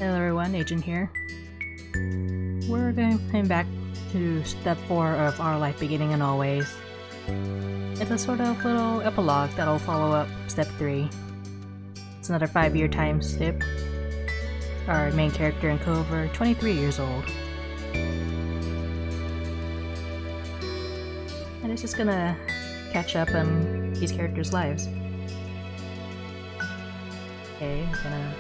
Hello everyone, Agent here. We're going back to step 4 of Our Life Beginning and Always. It's a sort of little epilogue that'll follow up step 3. It's another 5-year time skip. Our main character and Cove are 23 years old. And it's just gonna catch up on these characters' lives. Okay, I'm gonna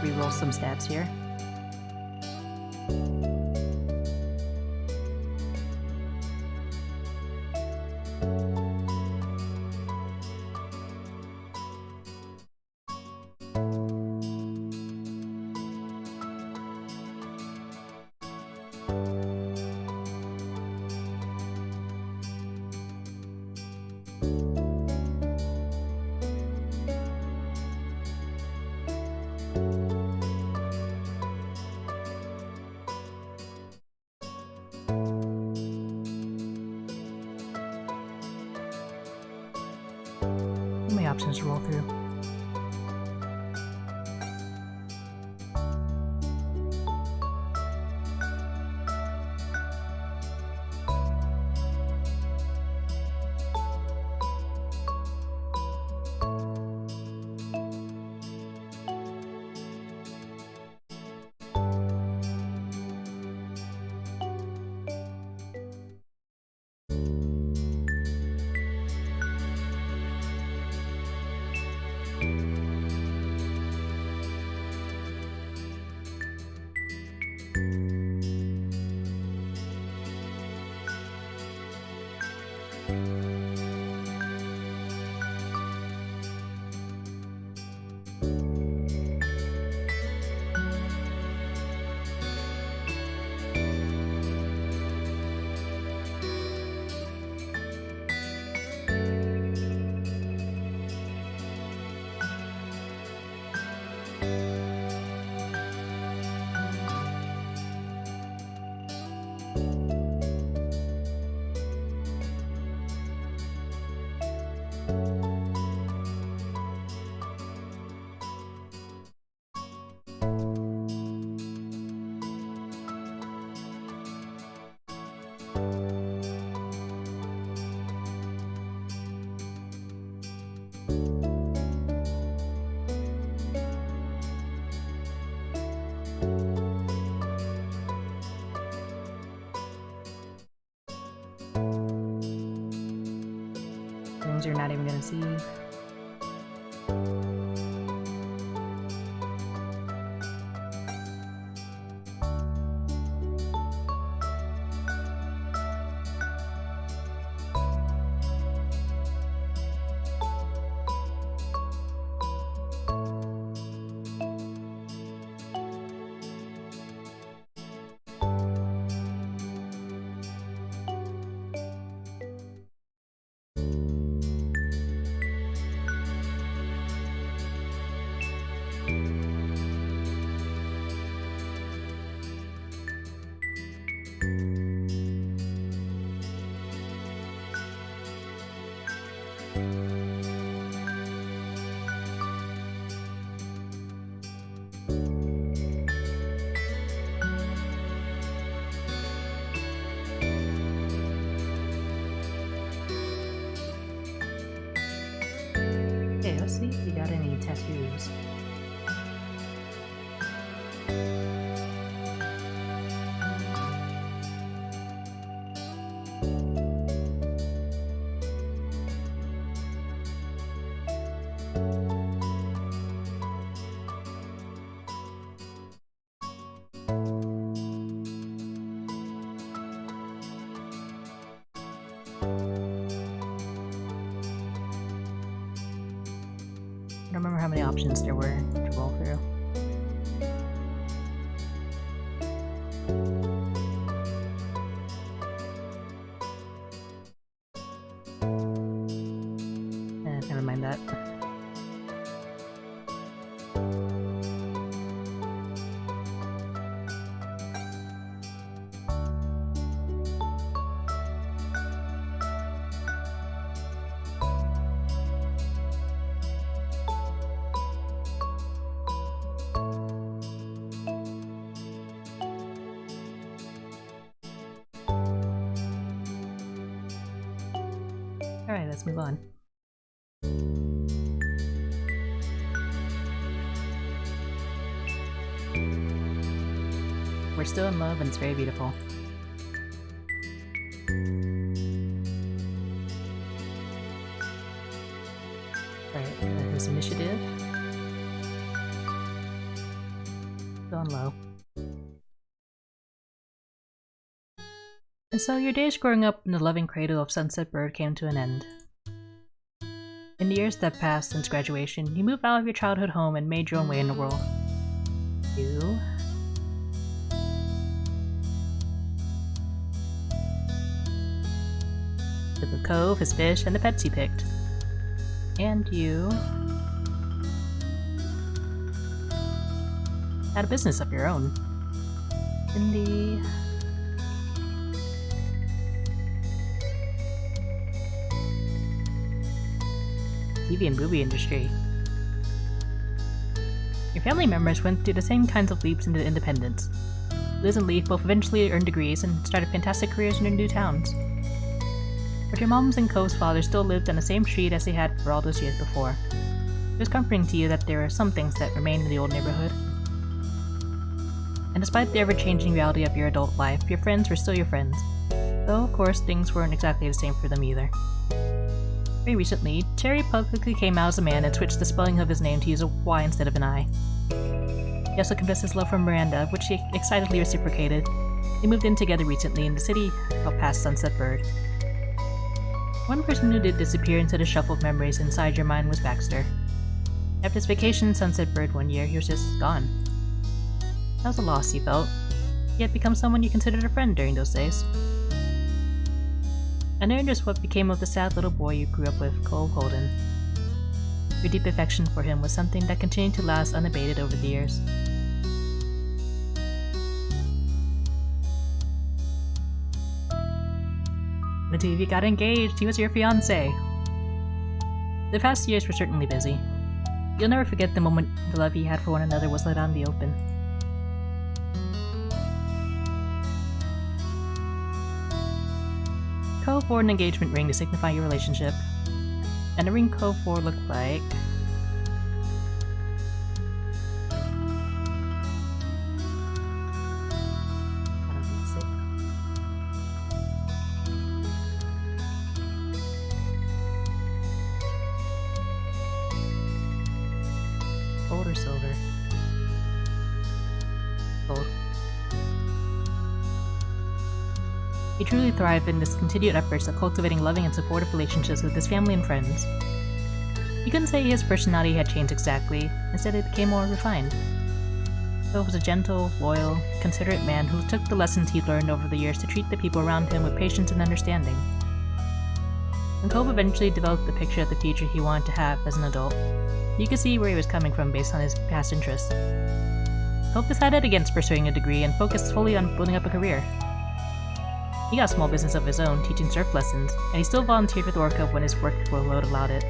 reroll some stats here. How many options to roll through? Things you're not even gonna see. Okay, let's see if we got any tattoos. I don't remember how many options there were to roll through. Never mind that. Alright, let's move on. We're still in love and it's very beautiful. Alright, his initiative. Still on low. And so your days growing up in the loving cradle of Sunset Bird came to an end. In the years that passed since graduation, you moved out of your childhood home and made your own way in the world. You... with the cove, his fish, and the pets he picked. And you... had a business of your own. In the... TV and movie industry. Your family members went through the same kinds of leaps into independence. Liz and Leaf both eventually earned degrees and started fantastic careers in their new towns. But your moms and Cove's father still lived on the same street as they had for all those years before. It was comforting to you that there are some things that remained in the old neighborhood. And despite the ever-changing reality of your adult life, your friends were still your friends. Though, of course, things weren't exactly the same for them either. Very recently, Terry publicly came out as a man and switched the spelling of his name to use a Y instead of an I. He also confessed his love for Miranda, which she excitedly reciprocated. They moved in together recently in the city out past Sunset Bird. One person who did disappear into the shuffle of memories inside your mind was Baxter. After his vacation in Sunset Bird one year, he was just gone. That was a loss, he felt. He had become someone you considered a friend during those days. And then just what became of the sad little boy you grew up with, Cole Holden. Your deep affection for him was something that continued to last unabated over the years. The two of you got engaged. He was your fiancé. The past years were certainly busy. You'll never forget the moment the love you had for one another was let out in the open. Cove wore an engagement ring to signify your relationship, and the ring Cove wore looked like... Gold or silver? Gold. He truly thrived in his continued efforts at cultivating loving and supportive relationships with his family and friends. You couldn't say his personality had changed exactly, instead it became more refined. Cove was a gentle, loyal, considerate man who took the lessons he'd learned over the years to treat the people around him with patience and understanding. When Cove eventually developed the picture of the future he wanted to have as an adult, you could see where he was coming from based on his past interests. Cove decided against pursuing a degree and focused fully on building up a career. He got a small business of his own, teaching surf lessons, and he still volunteered with Orca when his workload allowed it.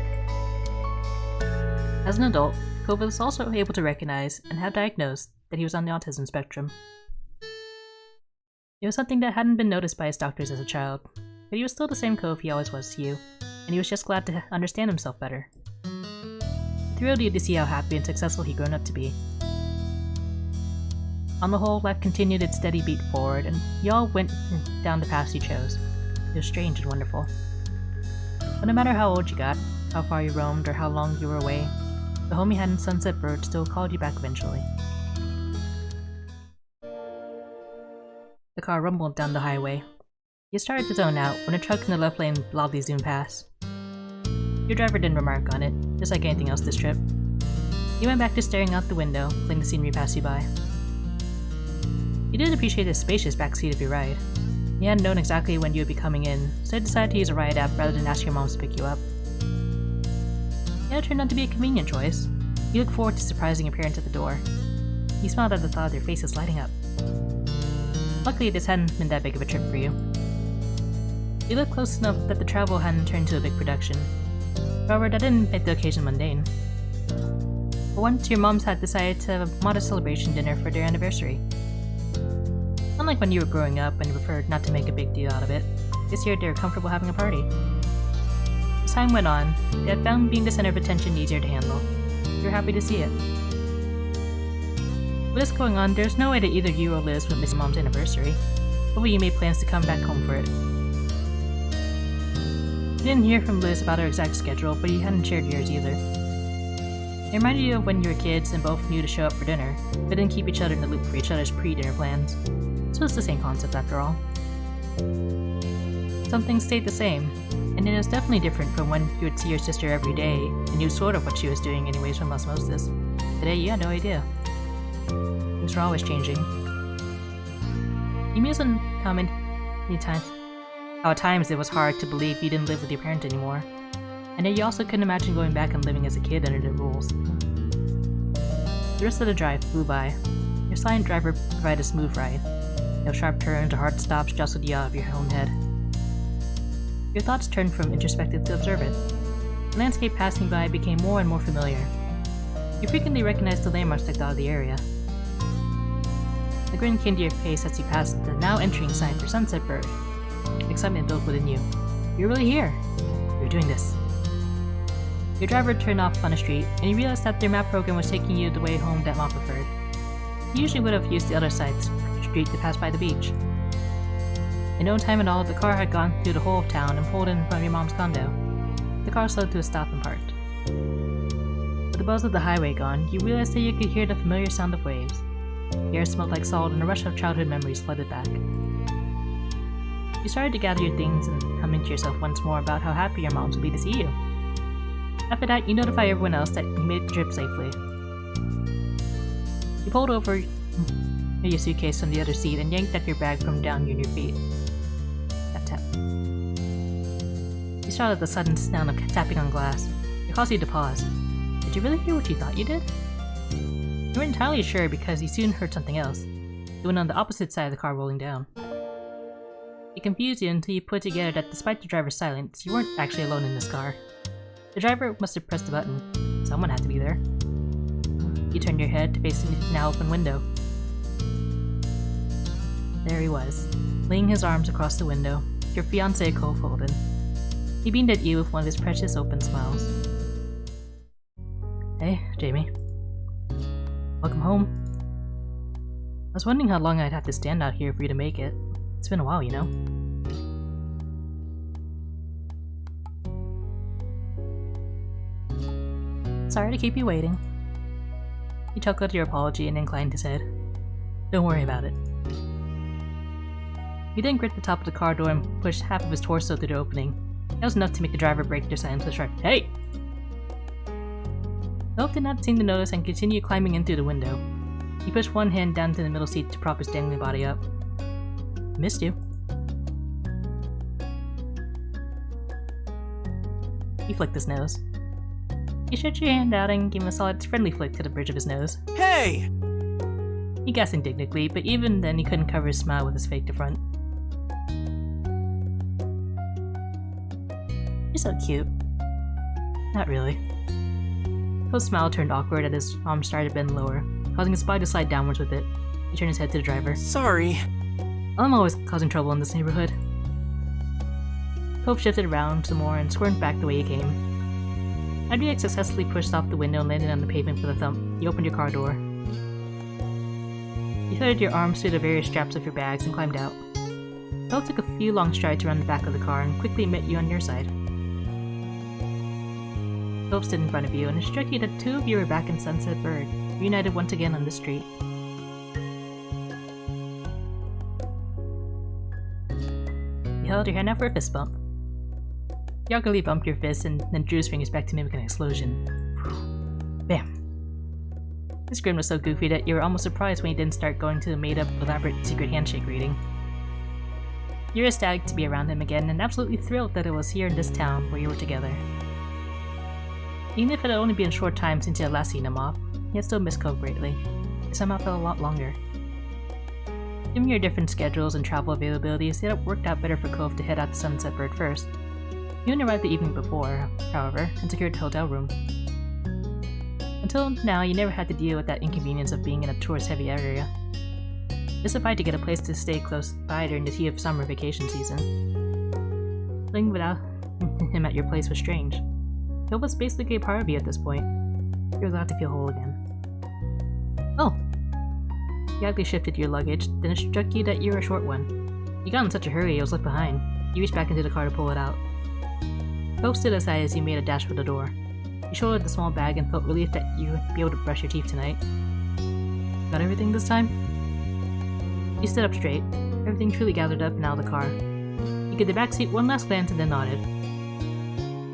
As an adult, Cove was also able to recognize and have diagnosed that he was on the autism spectrum. It was something that hadn't been noticed by his doctors as a child, but he was still the same Cove he always was to you, and he was just glad to understand himself better. It thrilled you to see how happy and successful he'd grown up to be. On the whole, life continued its steady beat forward, and y'all went down the path you chose. It was strange and wonderful. But no matter how old you got, how far you roamed, or how long you were away, the home you had in Sunset Bird still called you back eventually. The car rumbled down the highway. You started to zone out when a truck in the left lane loudly zoomed past. Your driver didn't remark on it, just like anything else this trip. You went back to staring out the window, letting the scenery pass you by. You did appreciate the spacious backseat of your ride. You hadn't known exactly when you would be coming in, so you decided to use a ride app rather than ask your mom to pick you up. It turned out to be a convenient choice. You looked forward to surprising your parents at the door. You smiled at the thought of their faces lighting up. Luckily, this hadn't been that big of a trip for you. You lived close enough that the travel hadn't turned into a big production. However, that didn't make the occasion mundane. For once, your moms had decided to have a modest celebration dinner for their anniversary. Unlike when you were growing up and preferred not to make a big deal out of it, this year they were comfortable having a party. As time went on, they had found being the center of attention easier to handle. You were happy to see it. With this going on, there's no way that either you or Liz would miss Mom's anniversary. Hopefully you made plans to come back home for it. You didn't hear from Liz about her exact schedule, but you hadn't shared yours either. It reminded you of when you were kids and both knew to show up for dinner, but didn't keep each other in the loop for each other's pre-dinner plans. So it's the same concept after all. Some things stayed the same, and it was definitely different from when you would see your sister every day and knew sort of what she was doing anyways from osmosis. Today you had no idea. Things were always changing. You mused on how at times it was hard to believe you didn't live with your parents anymore, and yet you also couldn't imagine going back and living as a kid under the rules. The rest of the drive flew by. Your silent driver provided a smooth ride. No sharp turns or hard stops jostled you out of your own head. Your thoughts turned from introspective to observant. The landscape passing by became more and more familiar. You frequently recognized the landmarks that dotted the area. A grin came to your face as you passed the now entering sign for Sunset Bird. Excitement built within you. You're really here. You're doing this. Your driver turned off on a street, and you realized that their map program was taking you the way home that Mom preferred. You usually would have used the other side of the street to pass by the beach. In no time at all, the car had gone through the whole of town and pulled in front of your mom's condo. The car slowed to a stop and parked. With the buzz of the highway gone, you realized that you could hear the familiar sound of waves. The air smelled like salt and a rush of childhood memories flooded back. You started to gather your things and humming to yourself once more about how happy your moms would be to see you. After that, you notify everyone else that you made the trip safely. You pulled over your suitcase from the other seat and yanked at your bag from down near your feet. Tap tap. You startled at the sudden sound of tapping on glass. It caused you to pause. Did you really hear what you thought you did? You weren't entirely sure because you soon heard something else. It went on the opposite side of the car rolling down. It confused you until you put together that despite the driver's silence, you weren't actually alone in this car. The driver must have pressed the button. Someone had to be there. You turned your head to face the now open window. There he was, laying his arms across the window, your fiancé Cove folded. He beamed at you with one of his precious open smiles. Hey, Jamie. Welcome home. I was wondering how long I'd have to stand out here for you to make it. It's been a while, you know. Sorry to keep you waiting. He chuckled at your apology and inclined his head. Don't worry about it. He then gripped the top of the car door and pushed half of his torso through the opening. That was enough to make the driver break their silence with a sharp, "Hey!" Cove did not seem to notice and continued climbing in through the window. He pushed one hand down to the middle seat to prop his dangling body up. Missed you. He flicked his nose. You stretched your hand out and gave him a solid, friendly flick to the bridge of his nose. Hey! He gasped indignantly, but even then he couldn't cover his smile with his fake front. You're so cute. Not really. Cove's smile turned awkward as his arm started to bend lower, causing his body to slide downwards with it. He turned his head to the driver. Sorry. I'm always causing trouble in this neighborhood. Cove shifted around some more and squirmed back the way he came. After you had successfully pushed off the window and landed on the pavement with a thump, you opened your car door. You threaded your arms through the various straps of your bags and climbed out. Cove took a few long strides around the back of the car and quickly met you on your side. Cove stood in front of you, and it struck you that two of you were back in Sunset Bird, reunited once again on the street. You held your hand out for a fist bump. You awkwardly bumped your fist and then drew his fingers back to mimic an explosion. Bam. This grin was so goofy that you were almost surprised when he didn't start going to the made-up, elaborate secret handshake reading. You were ecstatic to be around him again and absolutely thrilled that it was here in this town where you were together. Even if it had only been a short time since you had last seen him off, he had still missed Cove greatly. It somehow felt a lot longer. Given your different schedules and travel availabilities, it had worked out better for Cove to head out to Sunset Bird first. You had arrived the evening before, however, and secured a hotel room. Until now, you never had to deal with that inconvenience of being in a tourist-heavy area. Justified to get a place to stay close by during the heat of summer vacation season. him at your place was strange. Cove was basically a part of you at this point. You were allowed to feel whole again. Oh! You quickly shifted your luggage, then it struck you that you were a short one. You got in such a hurry it was left behind. You reached back into the car to pull it out. Cove stood aside as you made a dash for the door. You shouldered the small bag and felt relieved that you would be able to brush your teeth tonight. Got everything this time? You stood up straight, everything truly gathered up now in the car. You gave the backseat one last glance and then nodded.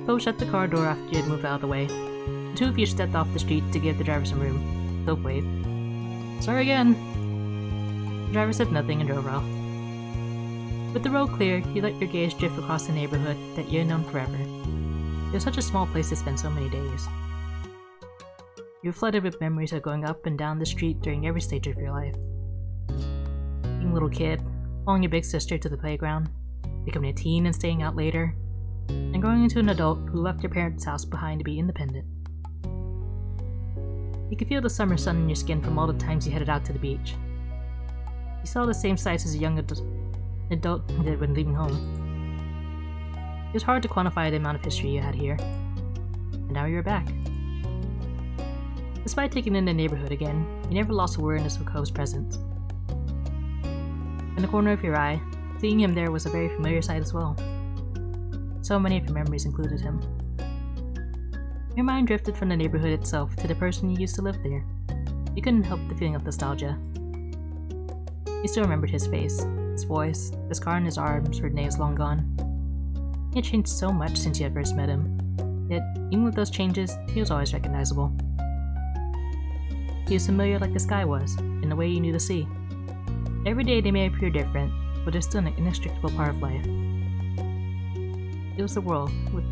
Cove shut the car door after you had moved out of the way. The two of you stepped off the street to give the driver some room. Cove waved. Sorry again. The driver said nothing and drove off. With the road clear, you let your gaze drift across the neighborhood that you had known forever. It was such a small place to spend so many days. You were flooded with memories of going up and down the street during every stage of your life. Being a little kid, following your big sister to the playground, becoming a teen and staying out later, and growing into an adult who left your parents' house behind to be independent. You could feel the summer sun in your skin from all the times you headed out to the beach. You saw the same sights as a young adult did when leaving home. It was hard to quantify the amount of history you had here, and now you're back. Despite taking in the neighborhood again, you never lost awareness of Cove's presence. In the corner of your eye, seeing him there was a very familiar sight as well. So many of your memories included him. Your mind drifted from the neighborhood itself to the person you used to live there. You couldn't help the feeling of nostalgia. You still remembered his face, his voice, the scar on his arms where Renee is long gone. He had changed so much since you had first met him, yet, even with those changes, he was always recognizable. He was familiar like the sky was, in the way you knew the sea. Every day they may appear different, but they're still an inextricable part of life. It was the world, with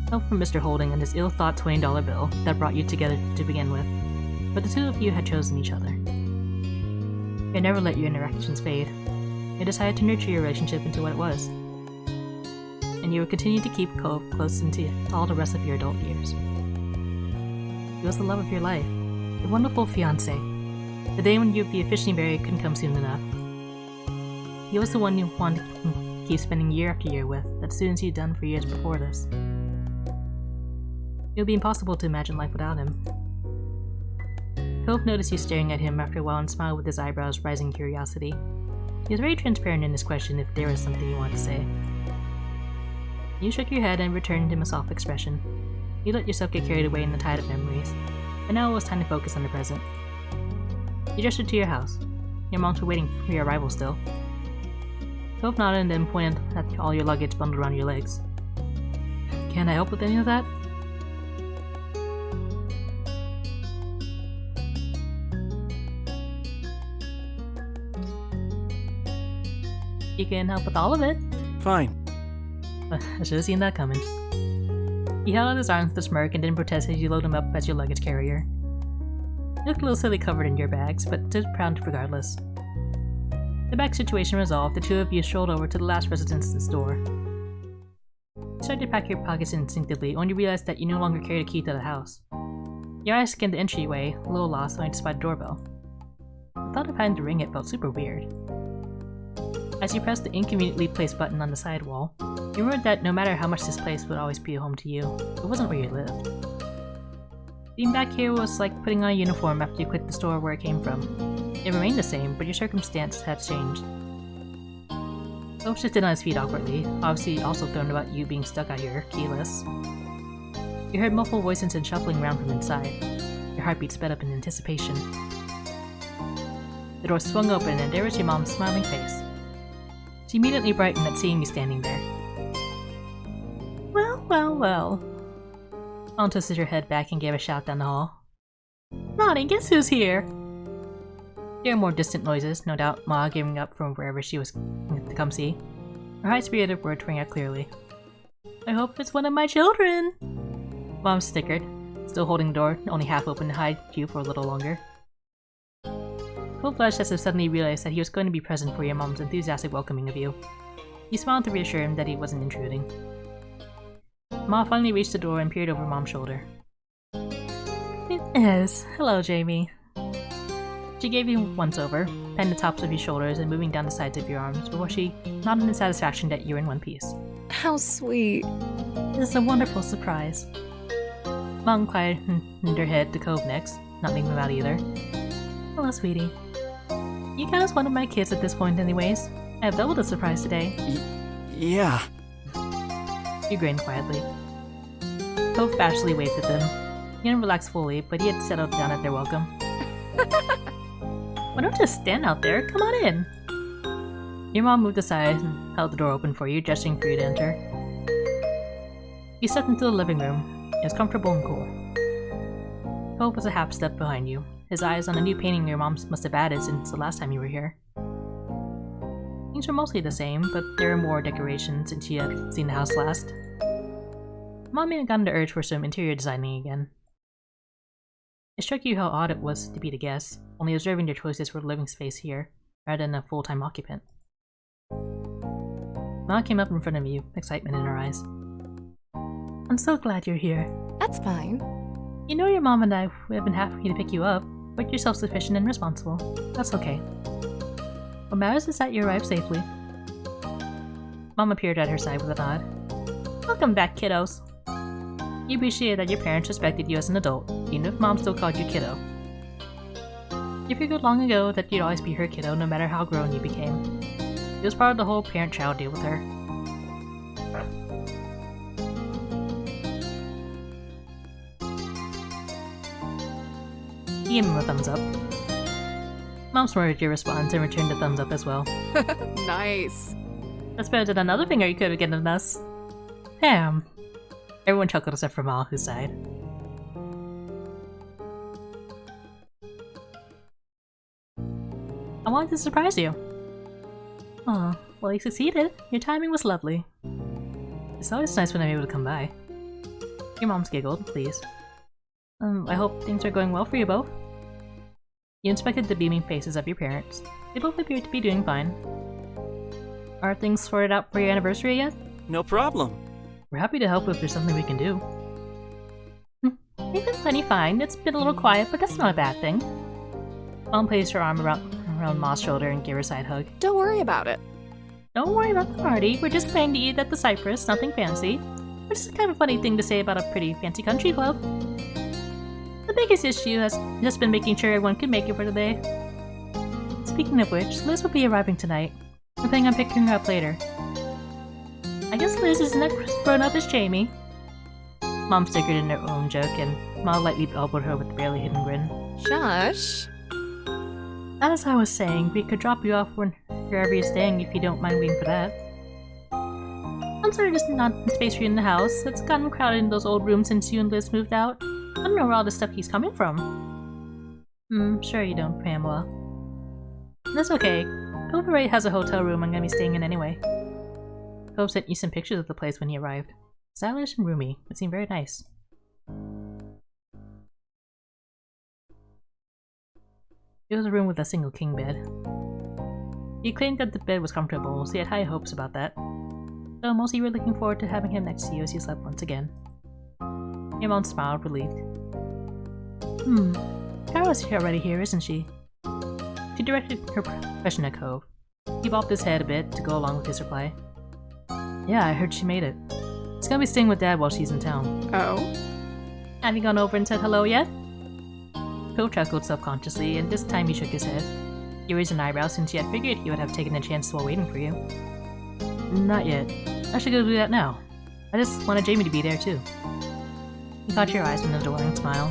help from Mr. Holding and his ill-thought $20 bill, that brought you together to begin with, but the two of you had chosen each other. You had never let your interactions fade. You decided to nurture your relationship into what it was. And you would continue to keep Cove close into all the rest of your adult years. He was the love of your life, your wonderful fiancé. The day when you would be officially married couldn't come soon enough. He was the one you wanted to keep spending year after year with, that students you'd done for years before this. It would be impossible to imagine life without him. Cove noticed you staring at him after a while and smiled with his eyebrows rising in curiosity. He was very transparent in his question if there was something you wanted to say. You shook your head and returned him a soft expression. You let yourself get carried away in the tide of memories, and now it was time to focus on the present. You gestured to your house. Your moms were waiting for your arrival still. Cove nodded and then pointed at all your luggage bundled around your legs. Can I help with any of that? You can help with all of it. Fine. I should have seen that coming. He held out his arms with a smirk and didn't protest as you loaded him up as your luggage carrier. You looked a little silly covered in your bags, but stood proud regardless. The bag situation resolved, the two of you strolled over to the last residence's door. You started to pack your pockets instinctively, only realized that you no longer carried a key to the house. Your eyes scanned the entryway, a little lost, only to spot a doorbell. The thought of having to ring it felt super weird. As you pressed the inconveniently placed button on the side wall, you remembered that no matter how much this place would always be a home to you, it wasn't where you lived. Being back here was like putting on a uniform after you quit the store where it came from. It remained the same, but your circumstance had changed. Cove shifted on his feet awkwardly, obviously also thrown about you being stuck out here, keyless. You heard muffled voices and shuffling around from inside. Your heartbeat sped up in anticipation. The door swung open and there was your mom's smiling face. She immediately brightened at seeing you standing there. Well, well, well. Mom twisted her head back and gave a shout down the hall. Ronnie, guess who's here? There are more distant noises, no doubt Ma giving up from wherever she was to come see. Her high-spirited words rang out clearly. I hope it's one of my children! Mom snickered, still holding the door, only half open to hide you for a little longer. Cove flushed as if suddenly realized that he was going to be present for your mom's enthusiastic welcoming of you. You smiled to reassure him that he wasn't intruding. Ma finally reached the door and peered over Mom's shoulder. It is. Hello, Jamie. She gave you once over, patting the tops of your shoulders and moving down the sides of your arms before she nodded in satisfaction that you're in one piece. How sweet. This is a wonderful surprise. Mom inclined her head to Cove next, not leaving him out either. Hello, sweetie. You count as one of my kids at this point anyways. I have doubled a surprise today. Yeah. You grinned quietly. Cove bashfully waved at them. He didn't relax fully, but he had settled down at their welcome. Why don't you stand out there? Come on in! Your mom moved aside and held the door open for you, gesturing for you to enter. You stepped into the living room. It was comfortable and cool. Cove was a half step behind you, his eyes on a new painting your mom must have added since the last time you were here. Things were mostly the same, but there were more decorations since you had seen the house last. Mom may have gotten the urge for some interior designing again. It struck you how odd it was to be the guest, only observing their choices for the living space here, rather than a full-time occupant. Mom came up in front of you, excitement in her eyes. I'm so glad you're here. That's fine. You know your mom and I would have been happy to pick you up, but you're self-sufficient and responsible. That's okay. What matters is that you arrived safely. Mom appeared at her side with a nod. Welcome back, kiddos. You appreciated that your parents respected you as an adult, even if Mom still called you kiddo. You figured long ago that you'd always be her kiddo no matter how grown you became. It was part of the whole parent-child deal with her. You gave him a thumbs up. Mom snorted at your response and returned a thumbs up as well. Nice. That's better than another finger you could have given us. Damn. Everyone chuckled except for Ma, who sighed. I wanted to surprise you. Oh, well, you succeeded. Your timing was lovely. It's always nice when I'm able to come by. Your mom's giggled, pleased. I hope things are going well for you both. You inspected the beaming faces of your parents. They both appeared to be doing fine. Are things sorted out for your anniversary yet? No problem. We're happy to help if there's something we can do. We've been plenty fine. It's been a little quiet, but that's not a bad thing. Mom placed her arm around Ma's shoulder and gave her a side hug. Don't worry about it. Don't worry about the party. We're just planning to eat at the Cypress, nothing fancy. Which is kind of a funny thing to say about a pretty fancy country club. The biggest issue has just been making sure everyone can make it for the day. Speaking of which, Liz will be arriving tonight. We're planning on picking her up later. I guess Liz isn't as grown up as Jamie. Mom snickered in her own joke, and Ma lightly elbowed her with a barely hidden grin. Shush. As I was saying, we could drop you off wherever you're staying if you don't mind waiting for that. I'm sorry there's not space for you in the house. It's gotten crowded in those old rooms since you and Liz moved out. I don't know where all this stuff keeps coming from. Sure you don't, Pamela. That's okay. Cove already has a hotel room I'm gonna be staying in anyway. Cove sent you some pictures of the place when he arrived. Stylish and roomy. It seemed very nice. It was a room with a single king bed. He claimed that the bed was comfortable, so he had high hopes about that. So mostly you were looking forward to having him next to you as you slept once again. Your mom smiled, relieved. Carol's already here, isn't she? She directed her question at Cove. He bobbed his head a bit to go along with his reply. Yeah, I heard she made it. She's gonna be staying with Dad while she's in town. Oh? Have you gone over and said hello yet? Cove chuckled self-consciously, and this time he shook his head. He raised an eyebrow since he had figured he would have taken a chance while waiting for you. Not yet. I should go do that now. I just wanted Jamie to be there too. He caught your eyes with an adoring smile.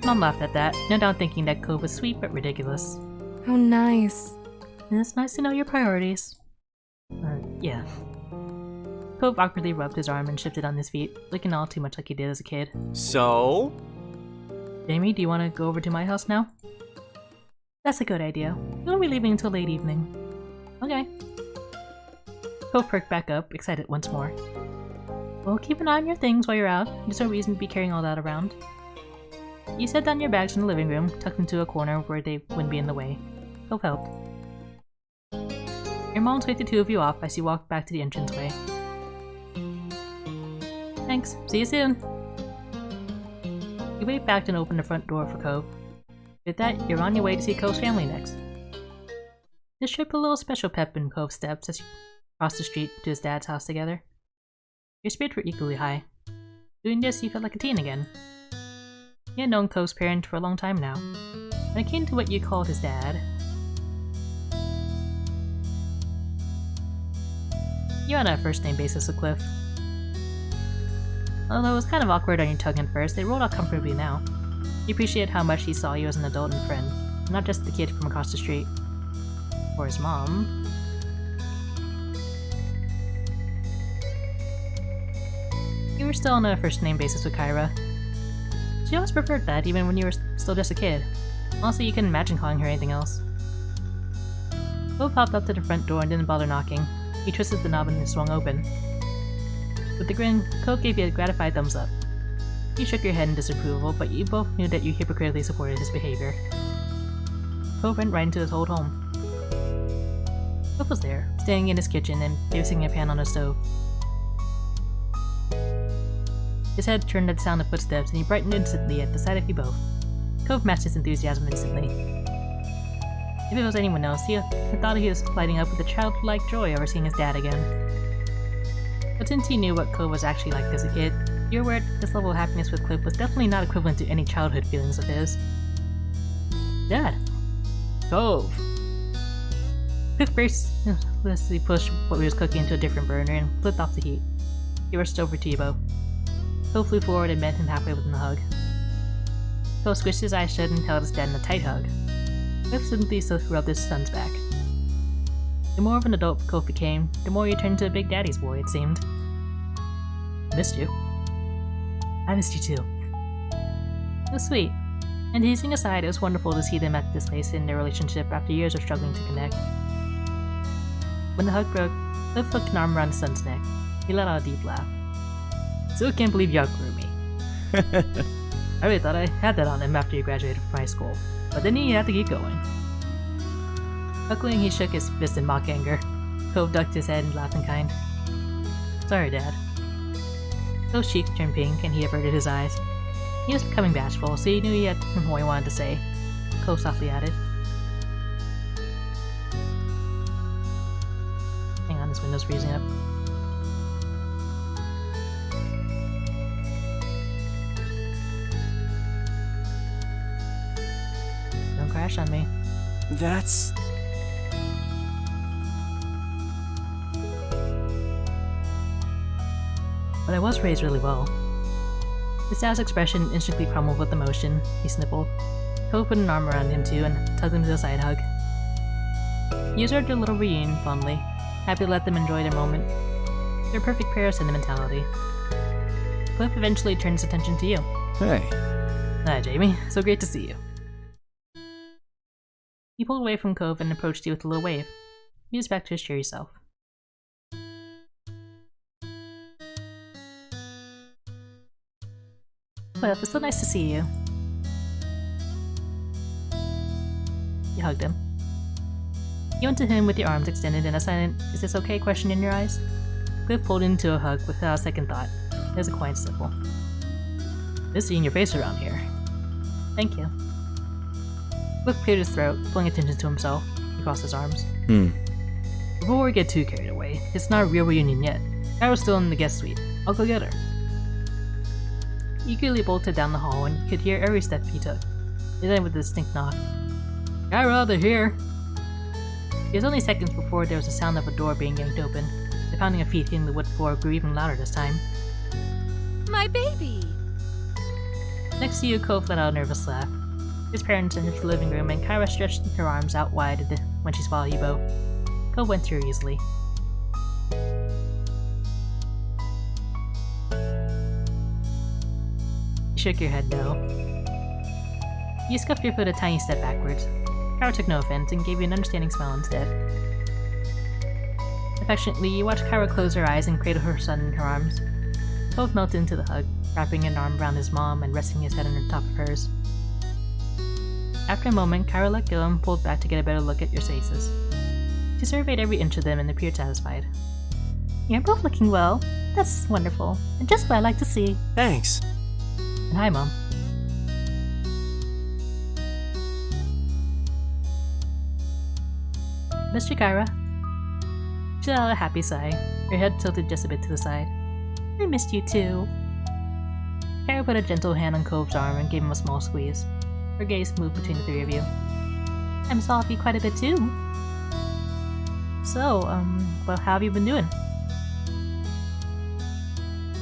Mom laughed at that, no doubt thinking that Cove was sweet but ridiculous. How nice. It's nice to know your priorities. Yeah. Cove awkwardly rubbed his arm and shifted on his feet, looking all too much like he did as a kid. So? Jamie, do you want to go over to my house now? That's a good idea. We won't be leaving until late evening. Okay. Cove perked back up, excited once more. Well, keep an eye on your things while you're out. There's no reason to be carrying all that around. You set down your bags in the living room, tucked into a corner where they wouldn't be in the way. Cove helped. Your mom waved the two of you off as you walked back to the entranceway. Thanks. See you soon. You wave back and open the front door for Cove. With that, you're on your way to see Cove's family next. This trip put a little special pep in Cove's steps as you cross the street to his dad's house together. Your spirits were equally high. Doing this, you felt like a teen again. You had known Cove's parent for a long time now. When it came to what you called his dad, you're on a first-name basis with Cliff. Although it was kind of awkward on your tongue at first, it rolled out comfortably now. You appreciated how much he saw you as an adult and friend, not just the kid from across the street. Or his mom. You were still on a first-name basis with Kyra. She always preferred that, even when you were still just a kid. Honestly, you couldn't imagine calling her anything else. Cove hopped up to the front door and didn't bother knocking. He twisted the knob and it swung open. With a grin, Cove gave you a gratified thumbs up. You shook your head in disapproval, but you both knew that you hypocritically supported his behavior. Cove went right into his old home. Cove was there, standing in his kitchen and basting a pan on the stove. His head turned at the sound of footsteps, and he brightened instantly at the sight of you both. Cove matched his enthusiasm instantly. If it was anyone else, he thought he was lighting up with a childlike joy over seeing his dad again. But since he knew what Cove was actually like as a kid, you were aware this level of happiness with Cliff was definitely not equivalent to any childhood feelings of his. Dad! Cove! Cliff graciously pushed what he was cooking into a different burner and flipped off the heat. He rushed over to you both. Cove flew forward and met him halfway within a hug. Cove squished his eyes shut and held his dad in a tight hug. Cliff simply rubbed his son's back. The more of an adult Cove became, the more you turned into a big daddy's boy, it seemed. I missed you. I missed you too. It was sweet, and teasing aside, it was wonderful to see them at this place in their relationship after years of struggling to connect. When the hug broke, Cliff hooked an arm around his son's neck. He let out a deep laugh. Still can't believe you outgrew me. I really thought I had that on him after you graduated from high school, but then he had to keep going. Chuckling, he shook his fist in mock anger. Cove ducked his head and laughed in kind. Sorry, Dad. Cove's cheeks turned pink and he averted his eyes. He was becoming bashful, so he knew he had more he wanted to say. Cove softly added. Hang on, this window's freezing up. Don't crash on me. That's... But I was raised really well. His dad's expression instantly crumbled with emotion. He snippled. Cove put an arm around him too and tugged him to a side hug. He observed their little reunion fondly, happy to let them enjoy their moment. They're a perfect pair of sentimentality. Cliff eventually turned his attention to you. Hey. Hi, Jamie. So great to see you. He pulled away from Cove and approached you with a little wave. He was back to his cheery self. What up? It's so nice to see you. You hugged him. You went to him with your arms extended and a silent, "Is this okay?" question in your eyes. Cliff pulled into a hug without a second thought. It was a quiet sniffle. Miss seeing your face around here. Thank you. Cliff cleared his throat, pulling attention to himself. He crossed his arms. Before we get too carried away, it's not a real reunion yet. Kyra's still in the guest suite. I'll go get her. He eagerly bolted down the hall and you could hear every step he took. He then with a distinct knock. Kyra, they're here! It was only seconds before there was the sound of a door being yanked open. The pounding of feet hitting the wood floor grew even louder this time. My baby! Next to you, Cove let out a nervous laugh. His parents entered the living room and Kyra stretched her arms out wide when she swallowed you both. Cove went through easily. You shook your head no. You scuffed your foot a tiny step backwards. Kyra took no offense and gave you an understanding smile instead. Affectionately, you watched Kyra close her eyes and cradle her son in her arms. Cove melted into the hug, wrapping an arm around his mom and resting his head on the top of hers. After a moment, Kyra let go and pulled back to get a better look at your faces. She surveyed every inch of them and appeared satisfied. You're both looking well. That's wonderful, and just what I like to see. Thanks. And hi, Mom. Mr. Kyra. She let out a happy sigh, her head tilted just a bit to the side. I missed you too. Kyra put a gentle hand on Cove's arm and gave him a small squeeze. Her gaze moved between the three of you. I miss all of you quite a bit too. So, well, how have you been doing?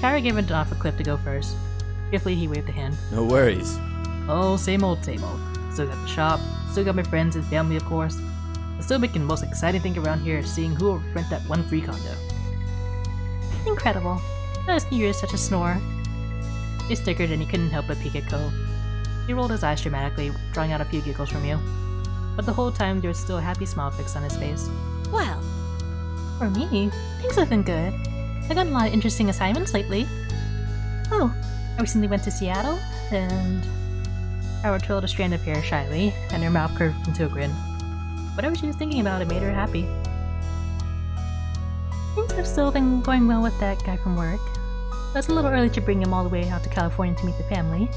Kyra gave a nod for Cliff to go first. Carefully, he waved a hand. No worries. Oh, same old, same old. Still got the shop, still got my friends and family, of course. But still making the most exciting thing around here is seeing who will rent that one free condo. Incredible. Those New Year's such a snore. He snickered and he couldn't help but peek at Cove. He rolled his eyes dramatically, drawing out a few giggles from you. But the whole time there was still a happy smile fixed on his face. Well, For me, things have been good. I've gotten a lot of interesting assignments lately. Oh, I recently went to Seattle, and Kyra twirled a strand of hair shyly, and her mouth curved into a grin. Whatever she was thinking about, it made her happy. Things have still been going well with that guy from work. But it's a little early to bring him all the way out to California to meet the family.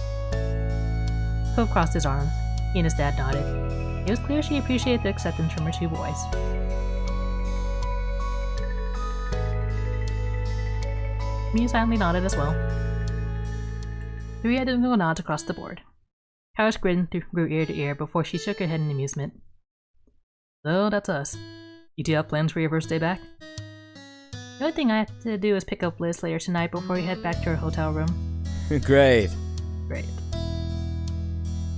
Cove crossed his arms. He and his dad nodded. It was clear she appreciated the acceptance from her two boys. Mia silently nodded as well. Three identical nods across the board. Kyra's grin grew ear to ear before she shook her head in amusement. So that's us. You two have plans for your first day back? The only thing I have to do is pick up Liz later tonight before we head back to our hotel room. Great. Great.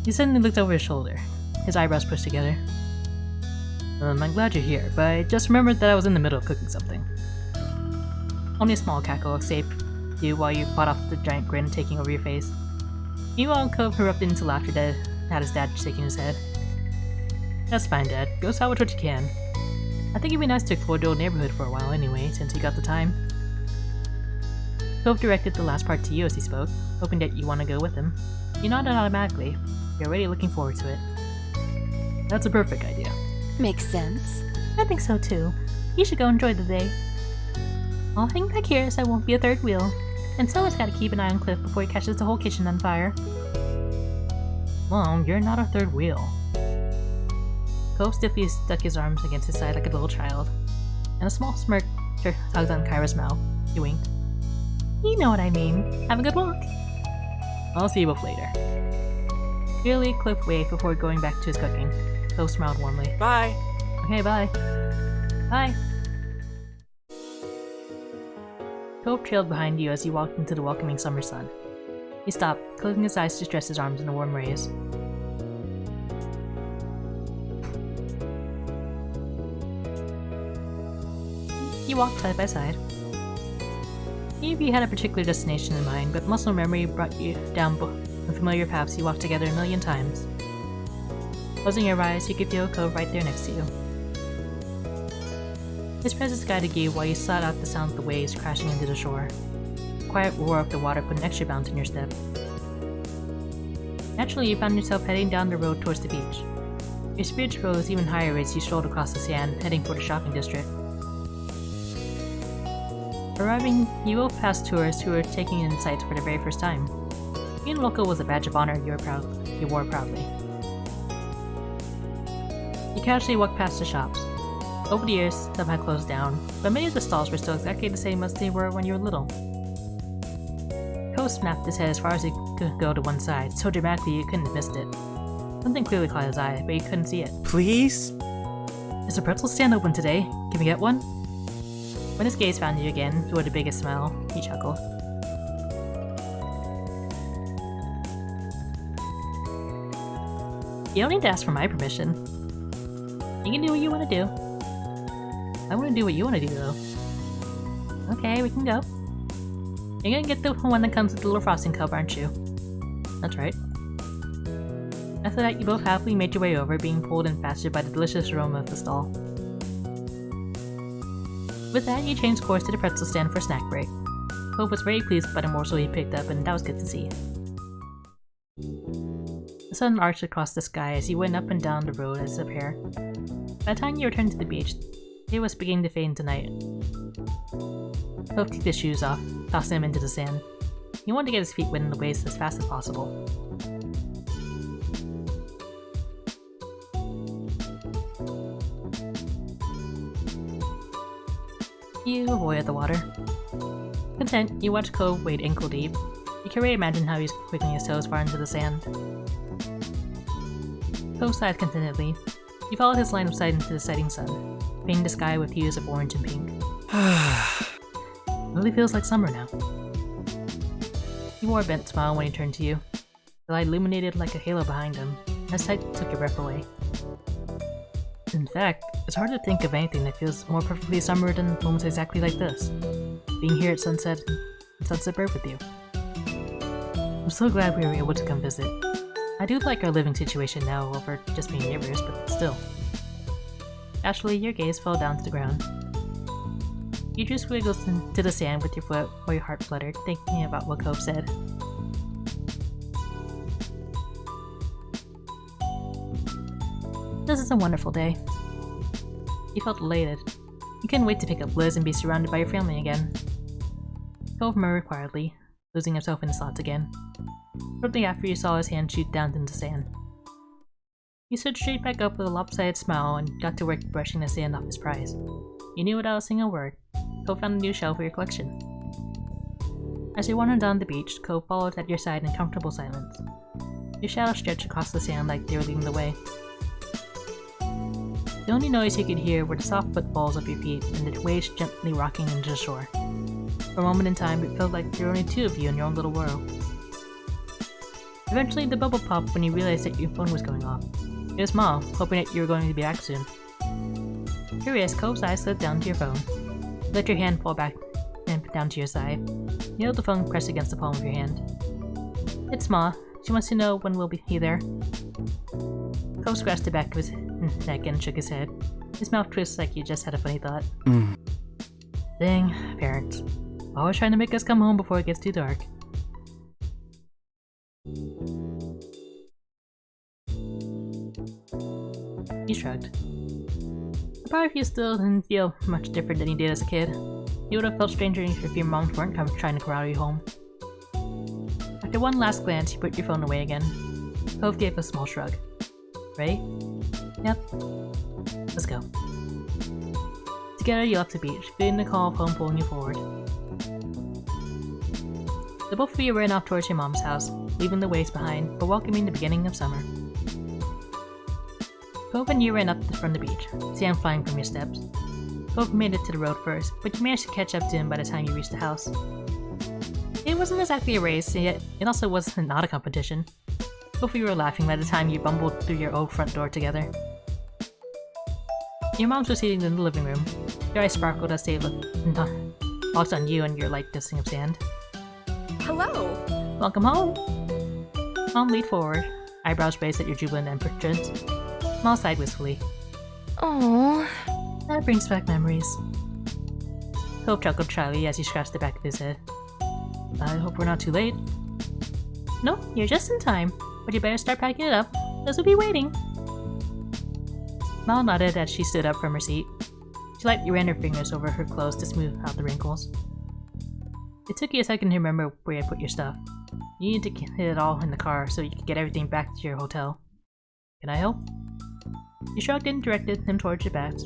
He suddenly looked over his shoulder, his eyebrows pushed together. I'm glad you're here, but I just remembered that I was in the middle of cooking something. Only a small cackle escaped you while you fought off the giant grin taking over your face. Meanwhile, Cove erupted into laughter that had his dad shaking his head. That's fine, Dad. Go salvage what you can. I think it'd be nice to explore the old neighborhood for a while anyway, since you got the time. Cove directed the last part to you as he spoke, hoping that you want to go with him. You nodded automatically. You're already looking forward to it. That's a perfect idea. makes sense. I think so too. You should go enjoy the day. I'll hang back here so I won't be a third wheel. And someone's gotta keep an eye on Cliff before he catches the whole kitchen on fire. Mom, you're not a third wheel. Cove stiffly stuck his arms against his side like a little child, and a small smirk tugged on Kyra's mouth. He winked. You know what I mean. Have a good walk. I'll see you both later. Clearly, Cliff waved before going back to his cooking. Cove smiled warmly. Bye. Okay, bye. Bye. Cove trailed behind you as you walked into the welcoming summer sun. He stopped, closing his eyes to stretch his arms in the warm rays. You walked side by side. Neither of you had a particular destination in mind, but muscle memory brought you down the familiar paths you walked together a million times. Closing your eyes, you could feel Cove right there next to you. His presence guided you while you sought out the sound of the waves crashing into the shore. The quiet roar of the water put an extra bounce in your step. Naturally, you found yourself heading down the road towards the beach. Your spirits rose even higher as you strolled across the sand, heading for the shopping district. Arriving, you both passed tourists who were taking in sights for the very first time. Being local was a badge of honor you wore proudly. You casually walked past the shops. Over the years, some had closed down, but many of the stalls were still exactly the same as they were when you were little. Cove snapped his head as far as he could go to one side, so dramatically you couldn't have missed it. Something clearly caught his eye, but you couldn't see it. Please? Is the pretzel stand open today? Can we get one? When his gaze found you again, with the biggest smile, he chuckled. You don't need to ask for my permission. You can do what you want to do. I want to do what you want to do, though. Okay, we can go. You're gonna get the one that comes with the little frosting cup, aren't you? That's right. After that, you both happily made your way over, being pulled in faster by the delicious aroma of the stall. With that, you changed course to the pretzel stand for a snack break. Cove was very pleased by the morsel he picked up, and that was good to see. The sun arched across the sky as you went up and down the road as a pair. By the time you returned to the beach, it was beginning to fade into night. Cove kicked his shoes off, tossing them into the sand. He wanted to get his feet wet in the waves as fast as possible. to avoid the water. Content, you watch Cove wade ankle deep. You can already imagine how he's wiggling his toes far into the sand. Cove sighed contentedly. You follow his line of sight into the setting sun, painting the sky with hues of orange and pink. It really feels like summer now. He wore a bent smile when he turned to you. The light illuminated like a halo behind him. His sight took your breath away. In fact, it's hard to think of anything that feels more perfectly summer than moments exactly like this. Being here at sunset and Sunset Bird with you. I'm so glad we were able to come visit. I do like our living situation now over just being neighbors, but still. Actually, your gaze fell down to the ground. You just wiggled into the sand with your foot while your heart fluttered, thinking about what Cove said. This is a wonderful day. You felt elated. You couldn't wait to pick up Liz and be surrounded by your family again. Cove murmured quietly, losing himself in his thoughts again. Shortly after, you saw his hand shoot down into the sand. He stood straight back up with a lopsided smile and got to work brushing the sand off his prize. You knew without a single word. Cove found a new shell for your collection. As you wandered down the beach, Cove followed at your side in comfortable silence. Your shadow stretched across the sand like they were leading the way. The only noise you could hear were the soft footfalls of your feet and the waves gently rocking into the shore. For a moment in time, it felt like there were only two of you in your own little world. Eventually, the bubble popped when you realized that your phone was going off. It was Mom, hoping that you were going to be back soon. Curious, Cove's eyes slid down to your phone. You let your hand fall back and down to your side. You held the phone pressed against the palm of your hand. It's Ma. She wants to know when we'll be there. Cove scratched the back of his neck and shook his head. His mouth twisted like you just had a funny thought. Dang, parents. Always trying to make us come home before it gets too dark. He shrugged. A part of you still didn't feel much different than you did as a kid. You would have felt stranger if your moms weren't trying to corral you home. After one last glance, you put your phone away again. Cove gave a small shrug. Ready? Yep. Let's go. Together, you left the beach, feeling the call of home pulling you forward. The both of you ran off towards your mom's house, leaving the waves behind, but welcoming the beginning of summer. Cove and you ran up from the beach, sand flying from your steps. Cove made it to the road first, but you managed to catch up to him by the time you reached the house. It wasn't exactly a race, yet it also was not a competition. Both of you were laughing by the time you bumbled through your old front door together. Your moms were sitting in the living room. Your eyes sparkled as they looked on you and your light dusting of sand. Hello! Welcome home! Mom leaned forward, eyebrows raised at your jubilant entrance. Mom sighed wistfully. Aww. That brings back memories. Cove chuckled shyly as he scratched the back of his head. I hope we're not too late. No, you're just in time, but you better start packing it up. Liz will be waiting. Mal nodded as she stood up from her seat. She lightly ran her fingers over her clothes to smooth out the wrinkles. It took you a second to remember where you put your stuff. You needed to get it all in the car so you could get everything back to your hotel. Can I help? You shrugged and directed him towards your bags.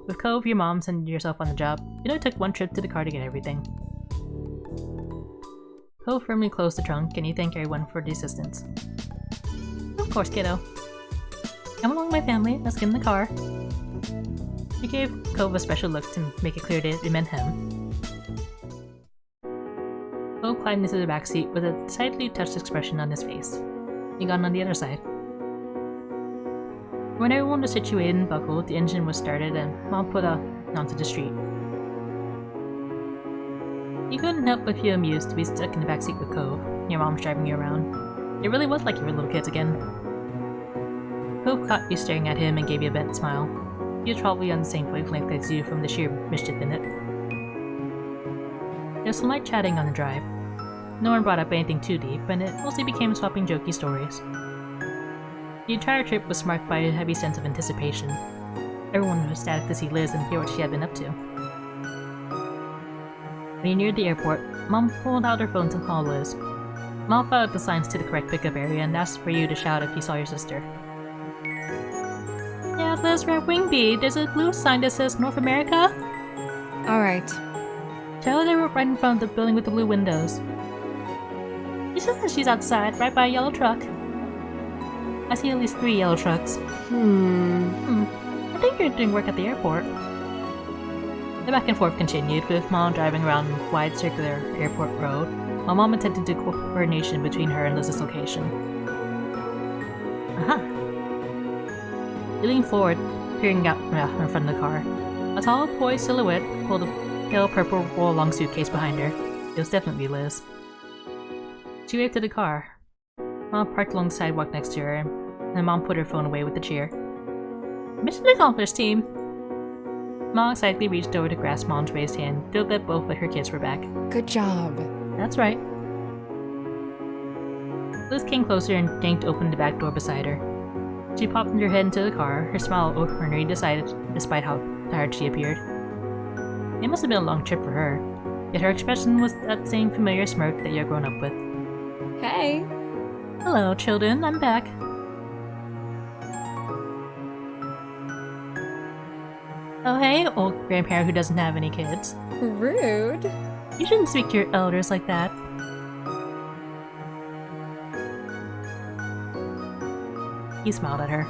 With Cove, your mom, and yourself on the job, it only took one trip to the car to get everything. Cove firmly closed the trunk and you thanked everyone for the assistance. Of course, kiddo. Come along, my family. Let's get in the car. You gave Cove a special look to make it clear that it meant him. Cove climbed into the back seat with a slightly touched expression on his face. He got on the other side. When everyone was situated and buckled, the engine was started and Mom put onto the street. You couldn't help but feel amused to be stuck in the backseat with Cove, your mom's driving you around. It really was like you were little kids again. Cove caught you staring at him and gave you a bent smile. He was probably on the same wavelength as you from the sheer mischief in it. There was some light chatting on the drive. No one brought up anything too deep, and it mostly became swapping jokey stories. The entire trip was marked by a heavy sense of anticipation. Everyone was ecstatic to see Liz and hear what she had been up to. When you neared the airport, Mom pulled out her phone to call Liz. Mom followed the signs to the correct pickup area and asked for you to shout if you saw your sister. Yeah, Liz, we're at Wingby. There's a blue sign that says North America. Alright. Charlotte and I were right in front of the building with the blue windows. She says that she's outside, right by a yellow truck. I see at least 3 yellow trucks. I think you're doing work at the airport. The back and forth continued, with Mom driving around a wide circular airport road, while Mom attended to coordination between her and Liz's location. Aha! He leaned forward, peering out in front of the car. A tall, poised silhouette pulled a pale purple roll-along suitcase behind her. It was definitely Liz. She waved to the car. Mom parked along the sidewalk next to her, and Mom put her phone away with a cheer. Mission accomplished, team! Mom excitedly reached over to grasp Mom's raised hand, thrilled that both of her kids were back. Good job. That's right. Liz came closer and yanked open the back door beside her. She popped her head into the car, her smile ornery decided, despite how tired she appeared. It must have been a long trip for her, yet her expression was that same familiar smirk that you're grown up with. Hey. Hello, children, I'm back. Oh hey, old grandparent who doesn't have any kids. Rude. You shouldn't speak to your elders like that. He smiled at her.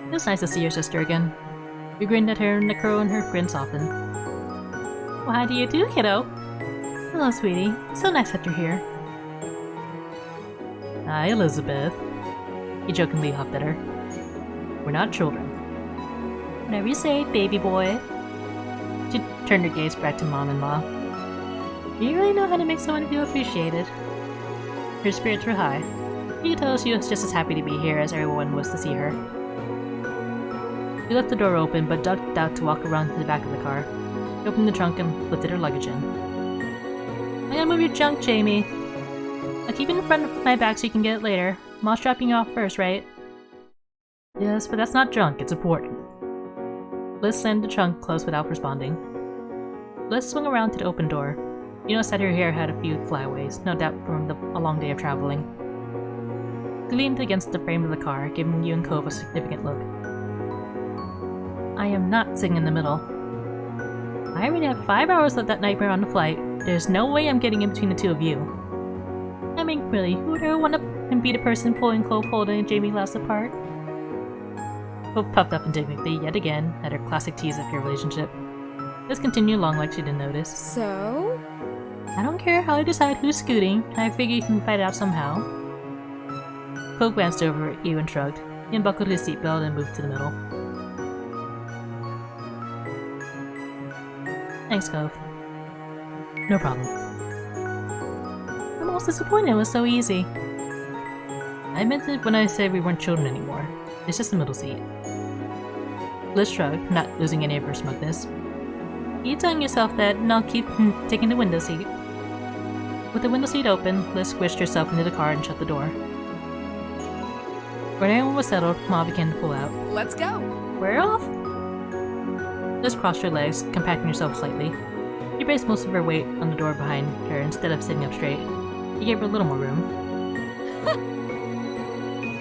It was nice to see your sister again. You grinned at her and the curl in her grin softened. Well, how do you do, kiddo? Hello, sweetie. So nice that you're here. Hi, Elizabeth. He jokingly huffed at her. We're not children. Whatever you say, baby boy. She turned her gaze back to Mom-in-law. You really know how to make someone feel appreciated. Her spirits were high. You could tell she was just as happy to be here as everyone was to see her. She left the door open, but ducked out to walk around to the back of the car. She opened the trunk and lifted her luggage in. I'm gonna move your junk, Jamie. I'll keep it in front of my back so you can get it later. Mom's dropping you off first, right? Yes, but that's not junk, it's important. Liz slammed the trunk closed without responding. Liz swung around to the open door. You noticed that her hair had a few flyaways, no doubt from a long day of traveling. She leaned against the frame of the car, giving you and Cove a significant look. I am not sitting in the middle. I already have 5 hours of that nightmare on the flight. There's no way I'm getting in between the two of you. I mean, really, who would ever want to be the person pulling Cove holding Jamie Glass apart? Cove puffed up indignantly yet again at her classic tease of your relationship. This continued along like she didn't notice. So? I don't care how I decide who's scooting. I figure you can fight it out somehow. Cove glanced over at you and shrugged. He unbuckled his seatbelt and moved to the middle. Thanks, Cove. No problem. I'm almost disappointed it was so easy. I meant it when I said we weren't children anymore. It's just the middle seat. Liz shrugged, not losing any of her smugness. You're telling yourself that, and I'll keep taking the window seat. With the window seat open, Liz squished herself into the car and shut the door. When everyone was settled, Ma began to pull out. Let's go. We're off! Liz crossed her legs, compacting herself slightly. She braced most of her weight on the door behind her instead of sitting up straight. He gave her a little more room.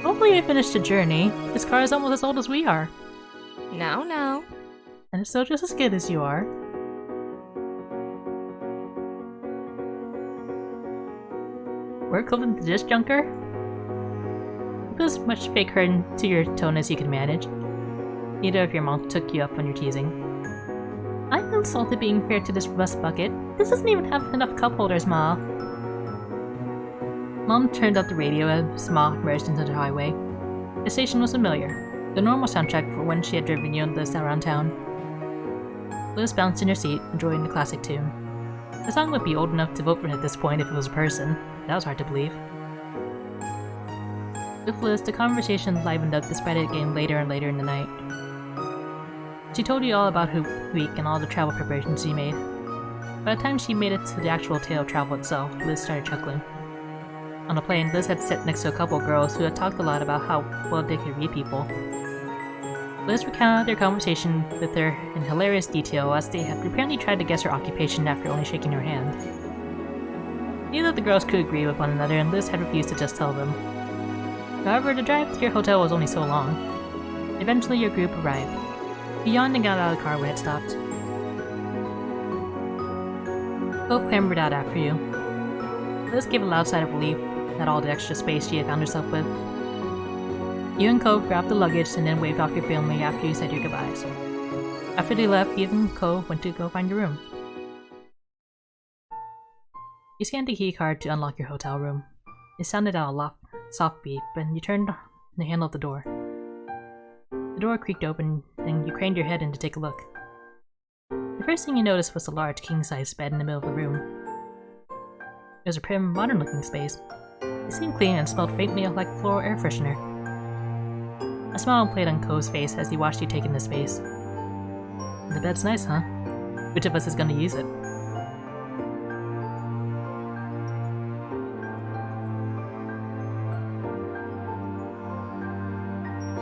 Hopefully we finished the journey. This car is almost as old as we are. Now. And it's still just as good as you are. We're equivalent to this junker? Put as much fake hurt into your tone as you can manage. Neither of your mom took you up on your teasing. I feel insulted being fair to this rust bucket. This doesn't even have enough cup holders, Ma. Mom turned up the radio as Ma merged into the highway. The station was familiar, the normal soundtrack for when she had driven you and Liz around town. Liz bounced in her seat, enjoying the classic tune. The song would be old enough to vote for it at this point if it was a person. That was hard to believe. With Liz, the conversation livened up despite it getting later and later in the night. She told you all about her week and all the travel preparations she made. By the time she made it to the actual tale of travel itself, Liz started chuckling. On the plane, Liz had sat next to a couple of girls who had talked a lot about how well they could read people. Liz recounted their conversation with her in hilarious detail as they had apparently tried to guess her occupation after only shaking her hand. Neither of the girls could agree with one another, and Liz had refused to just tell them. However, the drive to your hotel was only so long. Eventually, your group arrived. You yawned and got out of the car when it stopped. Cove clambered out after you. Liz gave a loud sigh of relief at all the extra space she had found herself with. You and Cove grabbed the luggage and then waved off your family after you said your goodbyes. After they left, you and Cove went to go find your room. You scanned the key card to unlock your hotel room. It sounded out a soft beep, and you turned the handle of the door. The door creaked open, and you craned your head in to take a look. The first thing you noticed was a large king-size bed in the middle of the room. It was a prim, modern-looking space. It seemed clean and smelled faintly like floral air freshener. A smile played on Cove's face as he watched you take in the space. The bed's nice, huh? Which of us is gonna use it?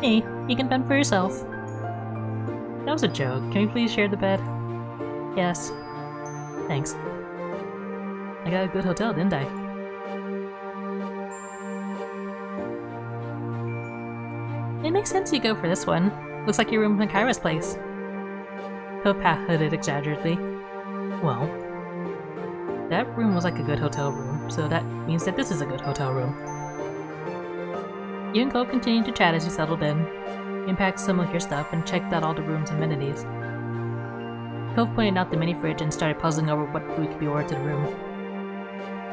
Hey, you can fend for yourself. That was a joke. Can we please share the bed? Yes. Thanks. I got a good hotel, didn't I? It makes sense you go for this one. Looks like your room in Kyra's place. Cove patted it exaggeratedly. Well, that room was like a good hotel room, so that means that this is a good hotel room. You and Cove continued to chat as you settled in. You unpacked some of your stuff and checked out all the room's amenities. Cove pointed out the mini fridge and started puzzling over what food could be ordered to the room.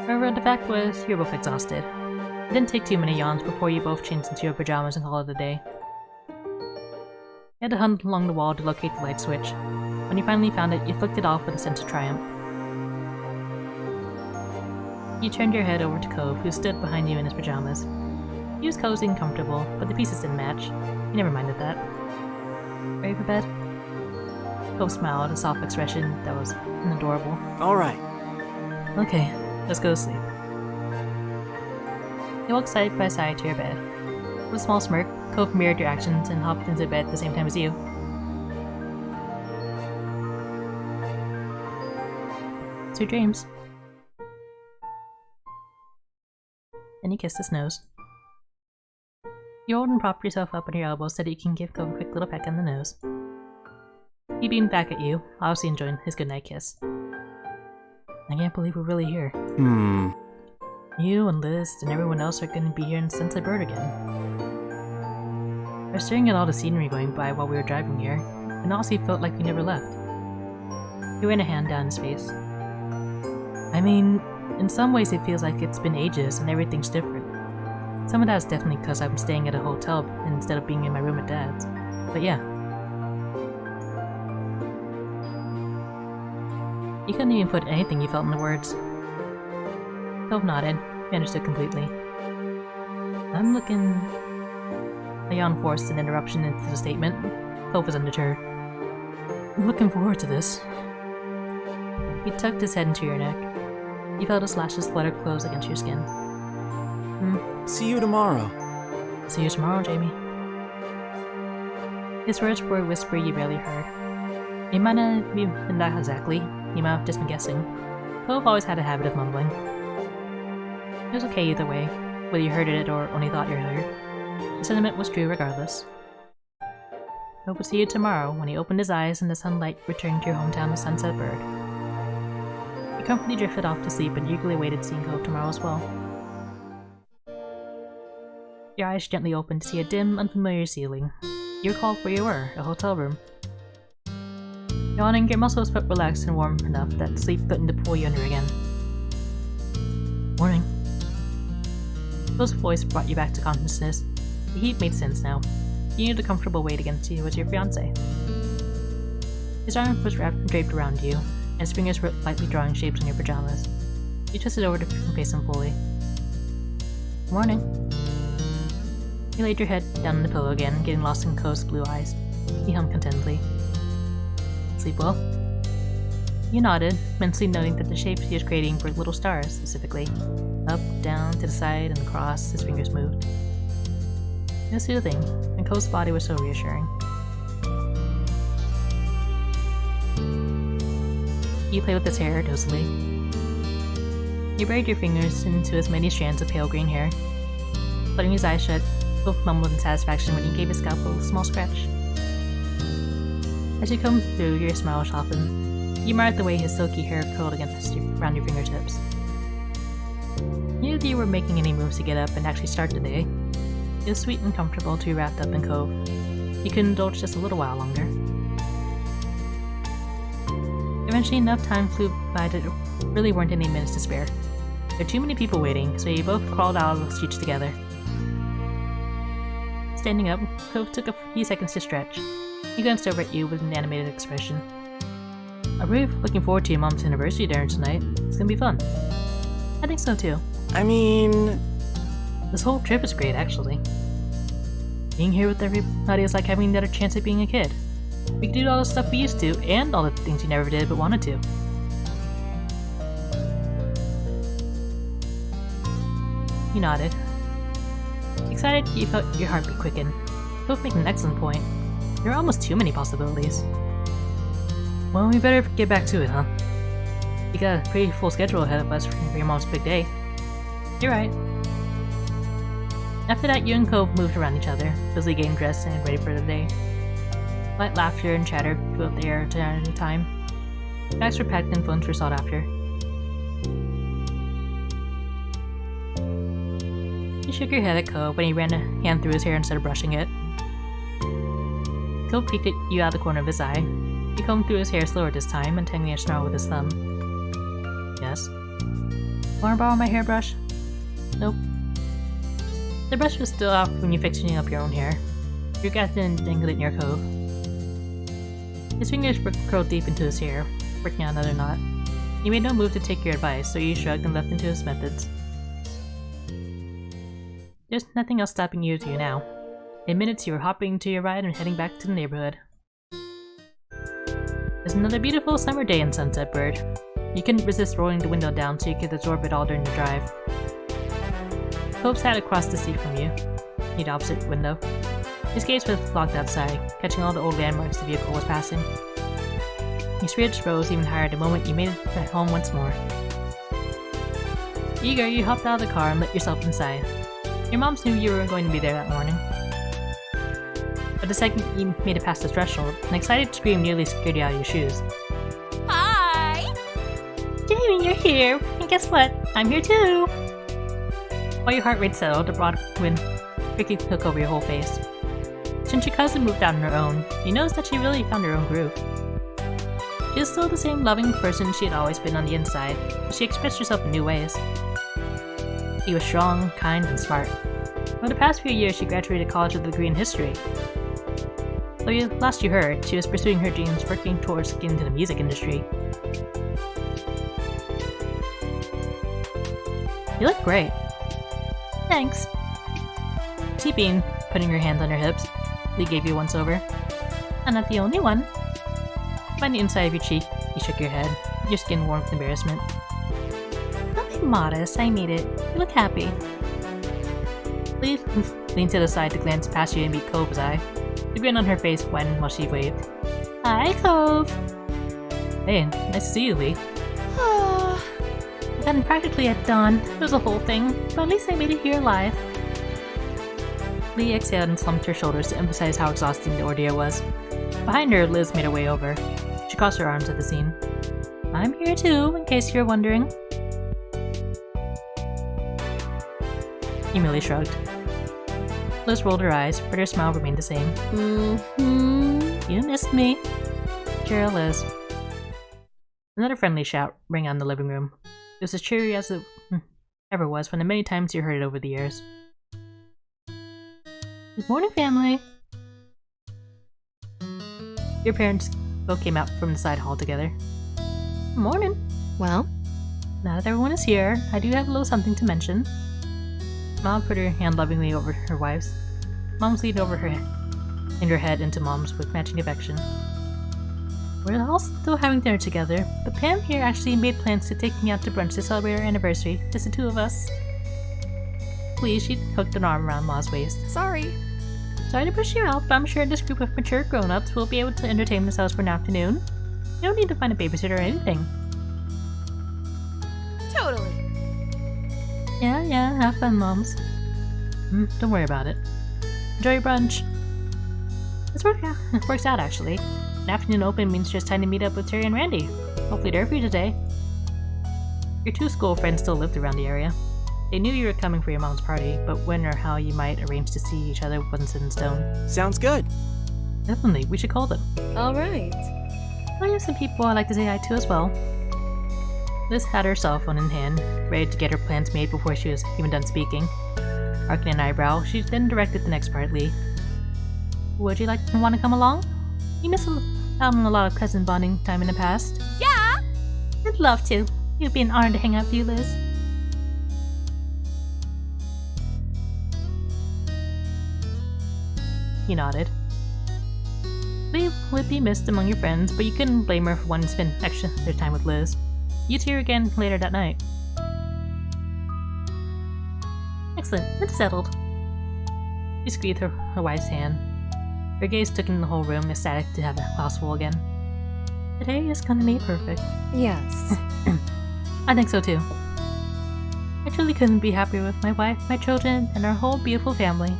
However, the fact was, you were both exhausted. It didn't take too many yawns before you both changed into your pajamas and called it a day. You had to hunt along the wall to locate the light switch. When you finally found it, you flicked it off with a sense of triumph. You turned your head over to Cove, who stood behind you in his pajamas. He was cozy and comfortable, but the pieces didn't match. You never minded that. Ready for bed? Cove smiled, a soft expression that was adorable. Alright. Okay, let's go to sleep. You walked side by side to your bed. With a small smirk, Cove mirrored your actions and hopped into bed at the same time as you. Sweet dreams. Then you kissed his nose. You rolled and propped yourself up on your elbows so that you can give Cove a quick little peck on the nose. He beamed back at you, obviously enjoying his goodnight kiss. I can't believe we're really here. You and Liz and everyone else are going to be here in Sunset Bird again. I was staring at all the scenery going by while we were driving here, and honestly felt like we never left. He ran a hand down his face. I mean, in some ways it feels like it's been ages and everything's different. Some of that is definitely because I'm staying at a hotel instead of being in my room at Dad's. But yeah. You couldn't even put anything you felt in the words. Cove nodded. He understood completely. I'm looking... A yawn forced an interruption into the statement. Cove was undeterred. I'm looking forward to this. He tucked his head into your neck. You felt his lashes flutter close against your skin. See you tomorrow. See you tomorrow, Jamie. His words were a whisper you barely heard. It might not be that exactly. You might have just been guessing. Cove always had a habit of mumbling. It was okay either way, whether you heard it or only thought you heard. The sentiment was true regardless. Cove would see you tomorrow when he opened his eyes and the sunlight returned to your hometown of Sunset Bird. You comfortably drifted off to sleep and eagerly awaited seeing Cove tomorrow as well. Your eyes gently opened to see a dim, unfamiliar ceiling. You recalled where you were, a hotel room. Yawning, your muscles felt relaxed and warm enough that sleep threatened to pull you under again. Morning. Cove's voice brought you back to consciousness. The heat made sense now. You needed a comfortable weight against you as your fiancé. His arm was wrapped and draped around you, and his fingers were lightly drawing shapes on your pajamas. You twisted over to face him fully. Morning. You laid your head down on the pillow again, getting lost in Cove's blue eyes. He hummed contentedly. Sleep well? You nodded, mentally noting that the shapes he was creating were little stars, specifically. Up, down, to the side, and across, his fingers moved. It was soothing, and Cove's body was so reassuring. You played with his hair dozily. You buried your fingers into his many strands of pale green hair. Letting his eyes shut, Cove mumbled in satisfaction when you gave his scalp a small scratch. As you combed through, your smile softened. You admired the way his silky hair curled around your fingertips. Neither of you were making any moves to get up and actually start the day. It was sweet and comfortable to be wrapped up in Cove. You could indulge just a little while longer. Eventually enough time flew by that there really weren't any minutes to spare. There were too many people waiting, so you both crawled out of the seats together. Standing up, Cove took a few seconds to stretch. He glanced over at you with an animated expression. I'm really looking forward to your mom's anniversary dinner tonight. It's gonna be fun. I think so too. I mean... This whole trip is great, actually. Being here with everybody is like having another chance at being a kid. We can do all the stuff we used to, and all the things you never did but wanted to. You nodded. Excited, you felt your heartbeat quicken. Both make an excellent point. There are almost too many possibilities. Well, we better get back to it, huh? You got a pretty full schedule ahead of us for your mom's big day. You're right. After that, you and Cove moved around each other, busily getting dressed and ready for the day. Light laughter and chatter filled the air at any time. Bags were packed and phones were sought after. You shook your head at Cove when he ran a hand through his hair instead of brushing it. Cove peeked at you out of the corner of his eye. He combed through his hair slower this time, untangling a snarl with his thumb. Yes? Wanna borrow my hairbrush? Nope. The brush was still out when you fixing up your own hair. You got it and dangled it near Cove. His fingers curled deep into his hair, working out another knot. He made no move to take your advice, so you shrugged and left into his methods. There's nothing else stopping you to now. In minutes, you were hopping to your ride and heading back to the neighborhood. There's another beautiful summer day in Sunset Bird. You couldn't resist rolling the window down so you could absorb it all during the drive. Cove sat across the seat from you, the opposite window. His gaze was locked outside, catching all the old landmarks the vehicle was passing. Your spirits rose even higher the moment you made it back home once more. Eager, you hopped out of the car and let yourself inside. Your moms knew you were going to be there that morning. But the second you made it past the threshold, an excited scream nearly scared you out of your shoes. Hi! Jamie, you're here! And guess what? I'm here too! While your heart rate settled, the broad wind quickly took over your whole face. Since your cousin moved out on her own, you noticed that she really found her own groove. She was still the same loving person she had always been on the inside, but she expressed herself in new ways. She was strong, kind, and smart. Over the past few years, she graduated college with a degree in history. Though last you heard, she was pursuing her dreams, working towards getting into the music industry. You look great. Thanks. Sleeping, putting her hands on her hips, Lee gave you a once-over. I'm not the only one. By the inside of your cheek, you shook your head, your skin warm with embarrassment. Don't be modest, I made it. You look happy. Lee leaned to the side to glance past you and meet Cove's eye. The grin on her face widened while she waved. Hi, Cove! Hey, nice to see you, Lee. I've gotten practically at dawn. It was a whole thing, but at least I made it here alive. Lee exhaled and slumped her shoulders to emphasize how exhausting the ordeal was. Behind her, Liz made her way over. She crossed her arms at the scene. I'm here too, in case you're wondering. You merely shrugged. Liz rolled her eyes, but her smile remained the same. You missed me. Cheer, Liz. Another friendly shout rang out in the living room. It was as cheery as it ever was from the many times you heard it over the years. Good morning, family! Your parents both came out from the side hall together. Good morning! Well? Now that everyone is here, I do have a little something to mention. Mom put her hand lovingly over her wife's. Mom's leaned over her and her head into Mom's with matching affection. We're all still having dinner together, but Pam here actually made plans to take me out to brunch to celebrate our anniversary, just the two of us. Please, she hooked an arm around Ma's waist. Sorry to push you out, but I'm sure this group of mature grown-ups will be able to entertain themselves for an afternoon. You don't need to find a babysitter or anything. Totally. Yeah, have fun, Moms. Don't worry about it. Enjoy your brunch. It works out, actually. An afternoon open means just time to meet up with Terry and Randy. Hopefully they're free today. Your two school friends still lived around the area. They knew you were coming for your mom's party, but when or how you might arrange to see each other wasn't set in stone. Sounds good. Definitely, we should call them. Alright. I have some people I'd like to say hi to as well. Liz had her cell phone in hand, ready to get her plans made before she was even done speaking. Arcing an eyebrow, she then directed the next part at Lee. Would you like to want to come along? You missed out on a lot of cousin bonding time in the past. Yeah! I'd love to. It'd be an honor to hang out with you, Liz. He nodded. Lee would be missed among your friends, but you couldn't blame her for wanting to spend extra their time with Liz. You'd see her again later that night. Excellent, it's settled. She squeezed her wife's hand. Her gaze took in the whole room, ecstatic to have the house full again. Today is gonna be perfect. Yes. I think so too. I truly couldn't be happier with my wife, my children, and our whole beautiful family.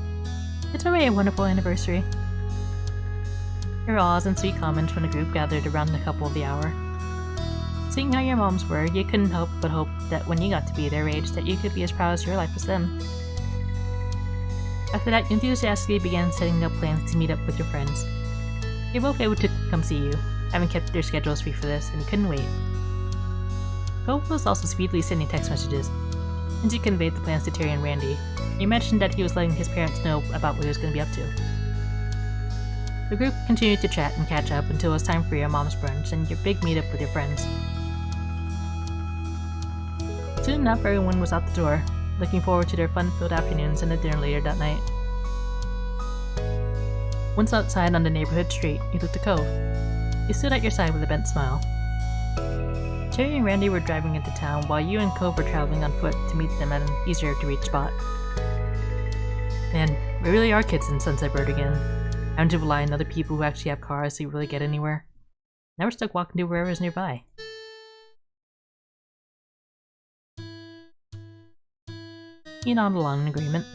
It's already a wonderful anniversary. Her awes and sweet comments from the group gathered around the couple of the hour. Seeing how your moms were, you couldn't help but hope that when you got to be their age that you could be as proud as your life was them. After that, you enthusiastically began setting up plans to meet up with your friends. They were both able to come see you, having kept their schedules free for this, and couldn't wait. Cove was also speedily sending text messages, and he conveyed the plans to Terry and Randy. He mentioned that he was letting his parents know about what he was going to be up to. The group continued to chat and catch up until it was time for your mom's brunch and your big meetup with your friends. Soon enough, everyone was out the door, looking forward to their fun-filled afternoons and a dinner later that night. Once outside on the neighborhood street, you looked at Cove. He stood at your side with a bent smile. Terry and Randy were driving into town while you and Cove were traveling on foot to meet them at an easier-to-reach spot. Man, we really are kids in Sunset Road again. Having to rely on other people who actually have cars to really get anywhere. Now we're stuck walking to wherever is nearby. You nodded along in agreement.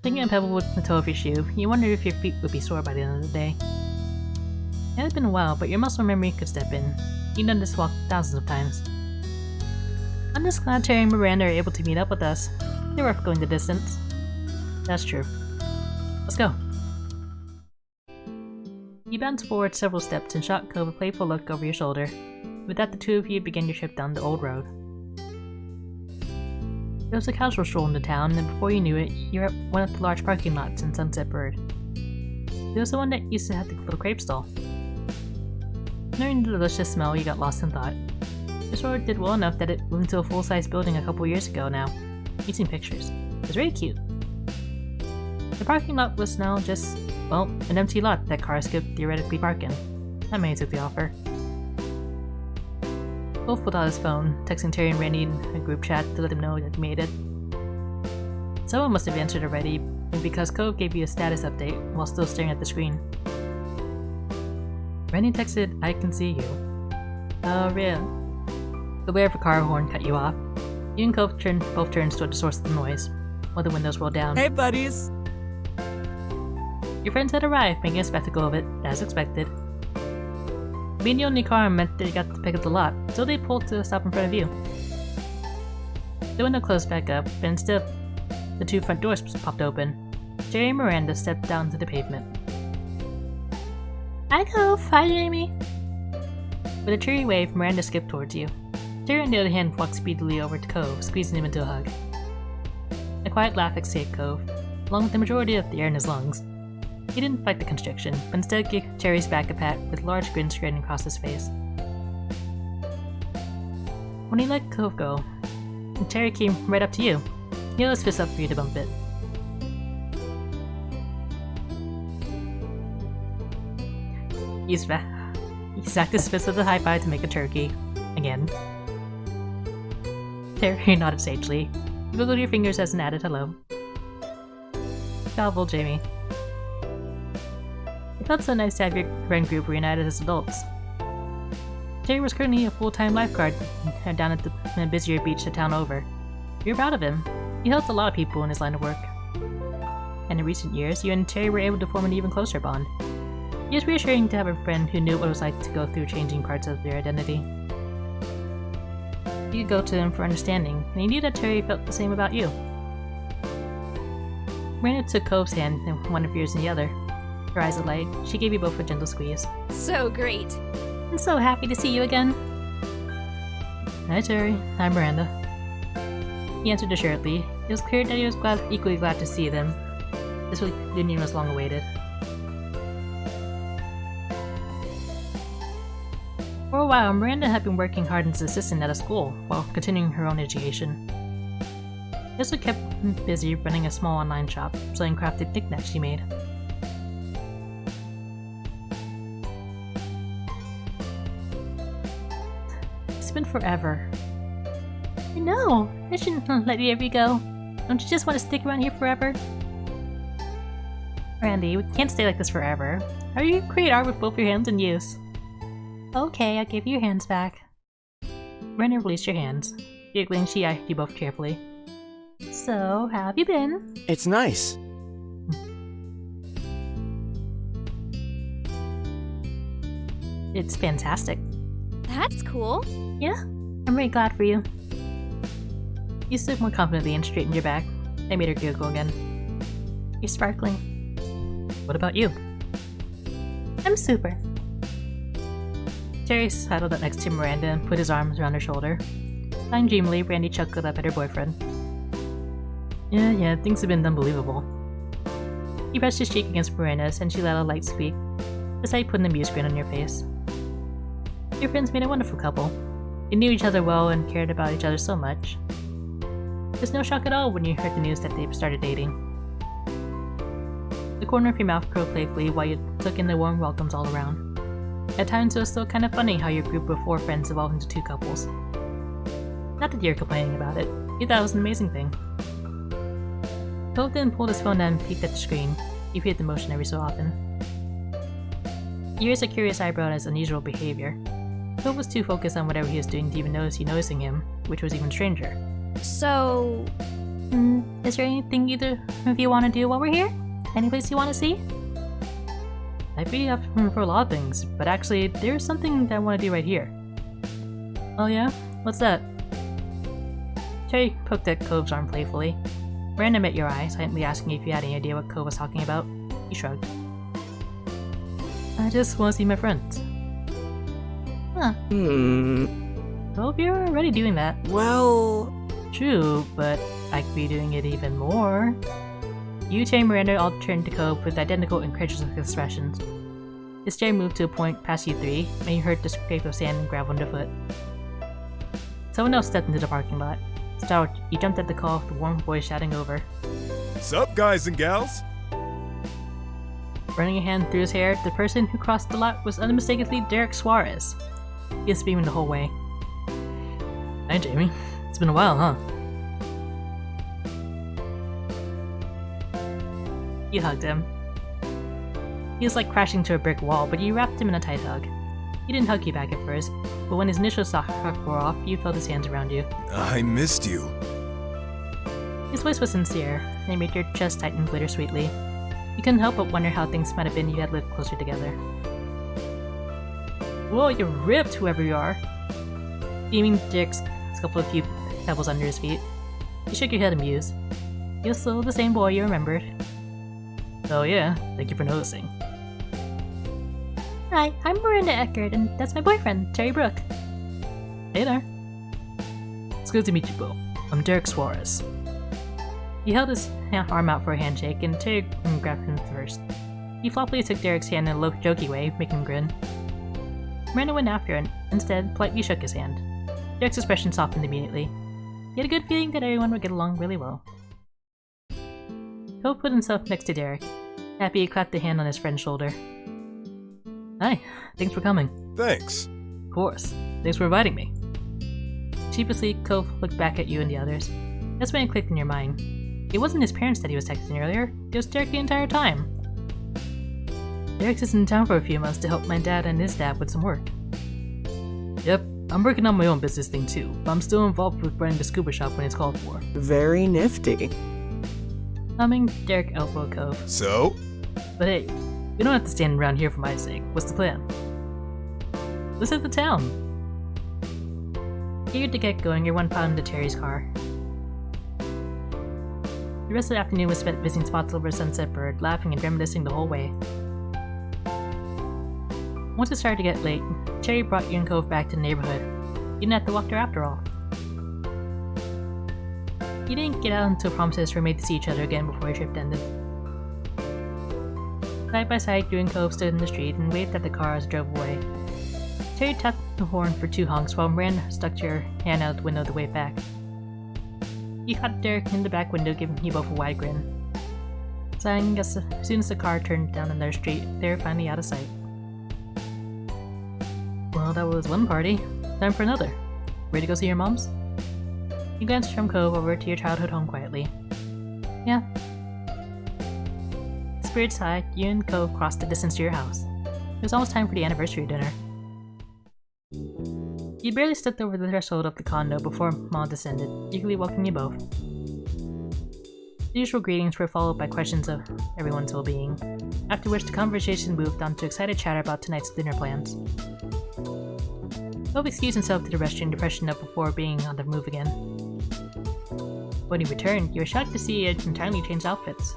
Thinking of Pebble with the toe of your shoe, you wondered if your feet would be sore by the end of the day. It had been a while, but your muscle memory could step in. You'd done this walk thousands of times. I'm just glad Terry and Miranda are able to meet up with us. They're worth going the distance. That's true. Let's go. You bounced forward several steps and shot Cove a playful look over your shoulder. With that, the two of you began your trip down the old road. It was a casual stroll into town, and before you knew it, you were at one of the large parking lots in Sunset Bird. It was the one that used to have the little crepe stall. Knowing the delicious smell, you got lost in thought. The store did well enough that it moved into a full-size building a couple years ago now. You'd seen pictures. It was really cute. The parking lot was now just, well, an empty lot that cars could theoretically park in. That made took the offer. Wolf pulled out his phone, texting Terry and Randy in a group chat to let them know that you made it. Someone must have answered already, because Cove gave you a status update while still staring at the screen. Randy texted, "I can see you." Oh, really? The blare of a car horn cut you off. You and Cove both turned toward the source of the noise, while the windows rolled down. Hey, buddies! Your friends had arrived, making a spectacle of it, as expected. Being the only car meant that you got to pick up the lot, so they pulled to a stop in front of you. The window closed back up, but instead, the two front doors popped open. Jerry and Miranda stepped down to the pavement. Hi, Cove. Hi, Jamie. With a cheery wave, Miranda skipped towards you. Jerry, on the other hand, walked speedily over to Cove, squeezing him into a hug. A quiet laugh escaped Cove, along with the majority of the air in his lungs. He didn't fight the constriction, but instead gave Terry's back a pat with large grins spreading across his face. When he let Cove go, and Terry came right up to you, he held his fist up for you to bump it. He smacked his fist with a high five to make a turkey. Again. Terry nodded sagely. You wiggled your fingers as an added hello. Gobble, Jamie. It felt so nice to have your friend group reunited as adults. Jerry was currently a full-time lifeguard down at the busier beach a town over. You were proud of him. He helped a lot of people in his line of work. And in recent years, you and Terry were able to form an even closer bond. It was reassuring to have a friend who knew what it was like to go through changing parts of their identity. You could go to him for understanding, and he knew that Terry felt the same about you. Miranda took Cove's hand and one of yours in the other. Her eyes alight, she gave you both a gentle squeeze. So great. I'm so happy to see you again. Hi Terry, hi Miranda. He answered assuredly. It was clear that he was equally glad to see them. This reunion was long awaited. For a while, Miranda had been working hard as an assistant at a school while continuing her own education. She also kept busy running a small online shop, selling crafted knickknacks she made. It's been forever. I know! I shouldn't let you ever go. Don't you just want to stick around here forever? Randy, we can't stay like this forever. How do you create art with both your hands in use? Okay, I'll give you your hands back. Miranda released your hands. Giggling, she eyed you both carefully. So, how have you been? It's nice. It's fantastic. That's cool. Yeah, I'm really glad for you. You stood more confidently and straightened your back. I made her giggle again. You're sparkling. What about you? I'm super. Terry sidled up next to Miranda and put his arms around her shoulder. Sighing dreamily, Randy chuckled up at her boyfriend. Yeah, things have been unbelievable. He pressed his cheek against Miranda's and she let out a light squeak. That's how you put an amused grin on your face. Your friends made a wonderful couple. They knew each other well and cared about each other so much. There's no shock at all when you heard the news that they started dating. The corner of your mouth curled playfully while you took in the warm welcomes all around. At times it was still kind of funny how your group of 4 friends evolved into 2 couples. Not that you're complaining about it, you thought it was an amazing thing. Cove then pulled his phone down and peeked at the screen. He repeated the motion every so often. He raised a curious eyebrow at his unusual behavior. Cove was too focused on whatever he was doing to even notice you noticing him, which was even stranger. So... is there anything either of you want to do while we're here? Any place you want to see? I'd be up for a lot of things, but actually, there's something that I want to do right here. Oh yeah? What's that? Terry poked at Cove's arm playfully. Miranda met your eye, silently asking if you had any idea what Cove was talking about. He shrugged. I just want to see my friends. Huh. Well, if you're already doing that. Well... True, but I could be doing it even more. You, Terry, and Miranda all turned to Cove with identical incredulous expressions. His chair moved to a point past you 3, and you heard the scrape of sand and gravel underfoot. Someone else stepped into the parking lot. Startled, you jumped at the call with a warm voice shouting over. Sup, guys and gals? Running a hand through his hair, the person who crossed the lot was unmistakably Derek Suarez. He was beaming the whole way. Hi, Jamie. It's been a while, huh? You hugged him. He was like crashing to a brick wall, but you wrapped him in a tight hug. He didn't hug you back at first, but when his initial shock wore off, you felt his hands around you. I missed you. His voice was sincere, and it made your chest tighten bittersweetly. You couldn't help but wonder how things might have been if you had lived closer together. Whoa, you're ripped, whoever you are! Beaming, Derek scuffled a few pebbles under his feet. You shook your head amused. You're still the same boy you remembered. Oh yeah, thank you for noticing. Hi, I'm Miranda Eckert, and that's my boyfriend, Terry Brooke. Hey there. It's good to meet you both. I'm Derek Suarez. He held his arm out for a handshake, and Terry grabbed him first. He floppily took Derek's hand in a low, jokey way, making him grin. Miranda went after and instead politely shook his hand. Derek's expression softened immediately. He had a good feeling that everyone would get along really well. Cove put himself next to Derek. Happy, he clapped a hand on his friend's shoulder. Hi, thanks for coming. Thanks. Of course. Thanks for inviting me. Sheepishly, Cove looked back at you and the others. That's when it clicked in your mind. It wasn't his parents that he was texting earlier, it was Derek the entire time. Derek's is in town for a few months to help my dad and his dad with some work. Yep, I'm working on my own business thing too, but I'm still involved with running the scuba shop when it's called for. Very nifty. Humming, Derek elbowed Cove. So? But hey, We don't have to stand around here for my sake. What's the plan? Let's hit the town. Eager to get going, everyone piled into Terry's car. The rest of the afternoon was spent visiting spots over Sunset Bird, laughing and reminiscing the whole way. Once it started to get late, Terry brought you and Cove back to the neighborhood. You didn't have to walk there after all. You didn't get out until promises were made to see each other again before your trip ended. Side by side, you and Cove stood in the street and waved at the car as it drove away. Terry tapped the horn for 2 honks while Miranda stuck your hand out the window to wave back. You caught Derek in the back window, giving you both a wide grin. Sighing as soon as the car turned down another street, they were finally out of sight. Well, that was one party. Time for another. Ready to go see your moms? You glanced from Cove over to your childhood home quietly. Yeah. Spirits high, you and Cove crossed the distance to your house. It was almost time for the anniversary dinner. You barely stepped over the threshold of the condo before Mom descended, eagerly welcoming you both. The usual greetings were followed by questions of everyone's well-being, after which the conversation moved on to excited chatter about tonight's dinner plans. Cove excused himself to the restroom to freshen up before being on the move again. When he returned, you were shocked to see he had entirely changed outfits.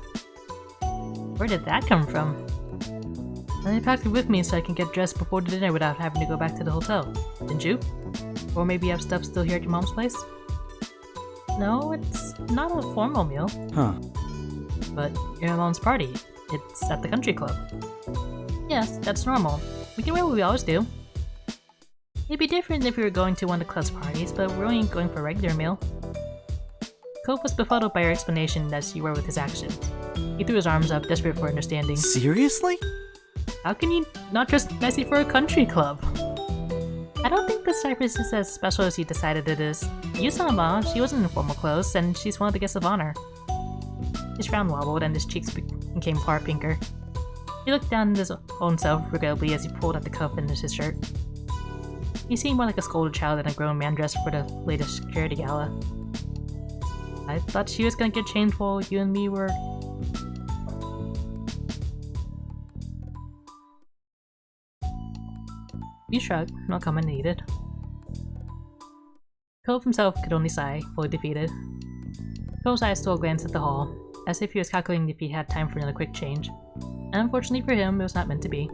Where did that come from? I packed it with me so I can get dressed before the dinner without having to go back to the hotel. Didn't you? Or maybe you have stuff still here at your mom's place? No, it's not a formal meal. Huh. But your mom's party. It's at the country club. Yes, that's normal. We can wear what we always do. It'd be different if we were going to one of the club's parties, but we're only going for a regular meal. Cove was befuddled by your explanation as you were with his actions. He threw his arms up, desperate for understanding. Seriously? How can you not dress nicely for a country club? I don't think this Cypress is as special as you decided it is. You saw Ma, she wasn't in formal clothes, and she's one of the guests of honor. His frown wobbled and his cheeks became far pinker. He looked down at his own self regrettably as he pulled at the cuff in his shirt. He seemed more like a scolded child than a grown man dressed for the latest charity gala. I thought she was gonna get changed while you and me were... You shrugged, no comment needed. Cove himself could only sigh, fully defeated. Cove's eyes stole a glance at the hall, as if he was calculating if he had time for another quick change. And unfortunately for him, it was not meant to be.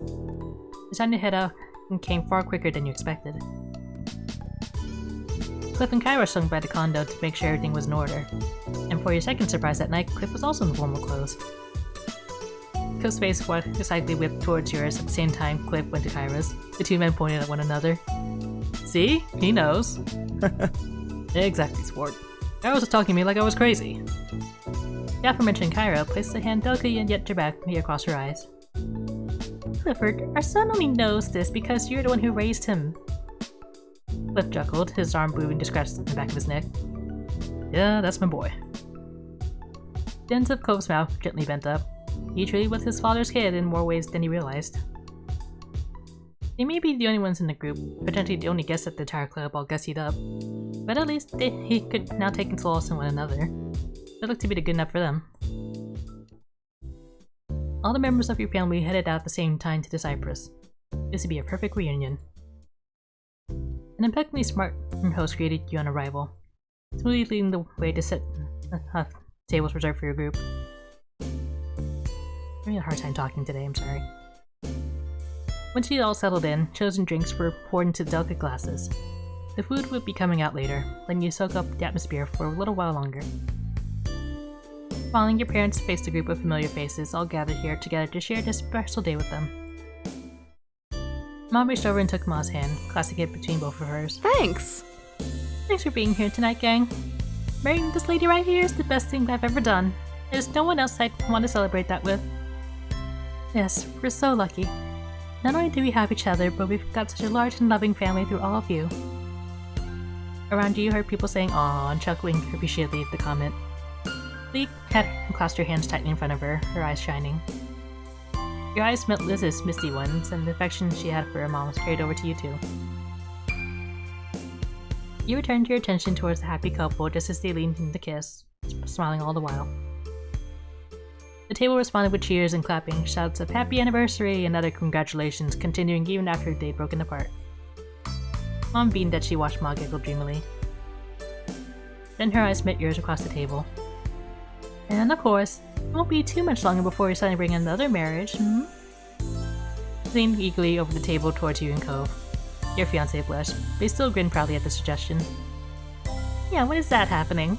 His time to head out and came far quicker than you expected. Cliff and Kyra swung by the condo to make sure everything was in order. And for your second surprise that night, Cliff was also in formal clothes. Cliff's face decidedly whipped towards yours at the same time Cliff went to Kyra's. The 2 men pointed at one another. See? He knows. Exactly, sport. Kyra was talking to me like I was crazy. The aforementioned Kyra placed a hand delicately and yet directly across her eyes. Clifford, our son only knows this because you're the one who raised him. Cliff chuckled, his arm moving to scratch the back of his neck. Yeah, that's my boy. The ends of Cove's mouth gently bent up. He truly was his father's kid in more ways than he realized. They may be the only ones in the group, potentially the only guests at the entire club all gussied up, but at least he could now take solace in one another. It looked to be good enough for them. All the members of your family headed out at the same time to the Cypress. This would be a perfect reunion. An impeccably smart host greeted you on arrival, smoothly leading the way to set tables reserved for your group. I'm having a hard time talking today, I'm sorry. Once you all settled in, chosen drinks were poured into delicate glasses. The food would be coming out later, letting you soak up the atmosphere for a little while longer. Following, your parents faced a group of familiar faces all gathered here together to share this special day with them. Mom reached over and took Ma's hand, clasping it between both of hers. Thanks! Thanks for being here tonight, gang. Marrying this lady right here is the best thing I've ever done. There's no one else I'd want to celebrate that with. Yes, we're so lucky. Not only do we have each other, but we've got such a large and loving family through all of you. Around you heard people saying "aww" and chuckling appreciatively at the comment. Lee had clasped her hands tightly in front of her, her eyes shining. Your eyes met Liz's misty ones, and the affection she had for her mom was carried over to you too. You returned your attention towards the happy couple just as they leaned in to kiss, smiling all the while. The table responded with cheers and clapping, shouts of happy anniversary and other congratulations continuing even after they'd broken apart. Mom beamed as she watched Ma giggle dreamily. Then her eyes met yours across the table. And of course, it won't be too much longer before you're celebrating another marriage, hmm? Leaned eagerly over the table towards you and Cove. Your fiancé blushed, but he still grinned proudly at the suggestion. Yeah, when is that happening?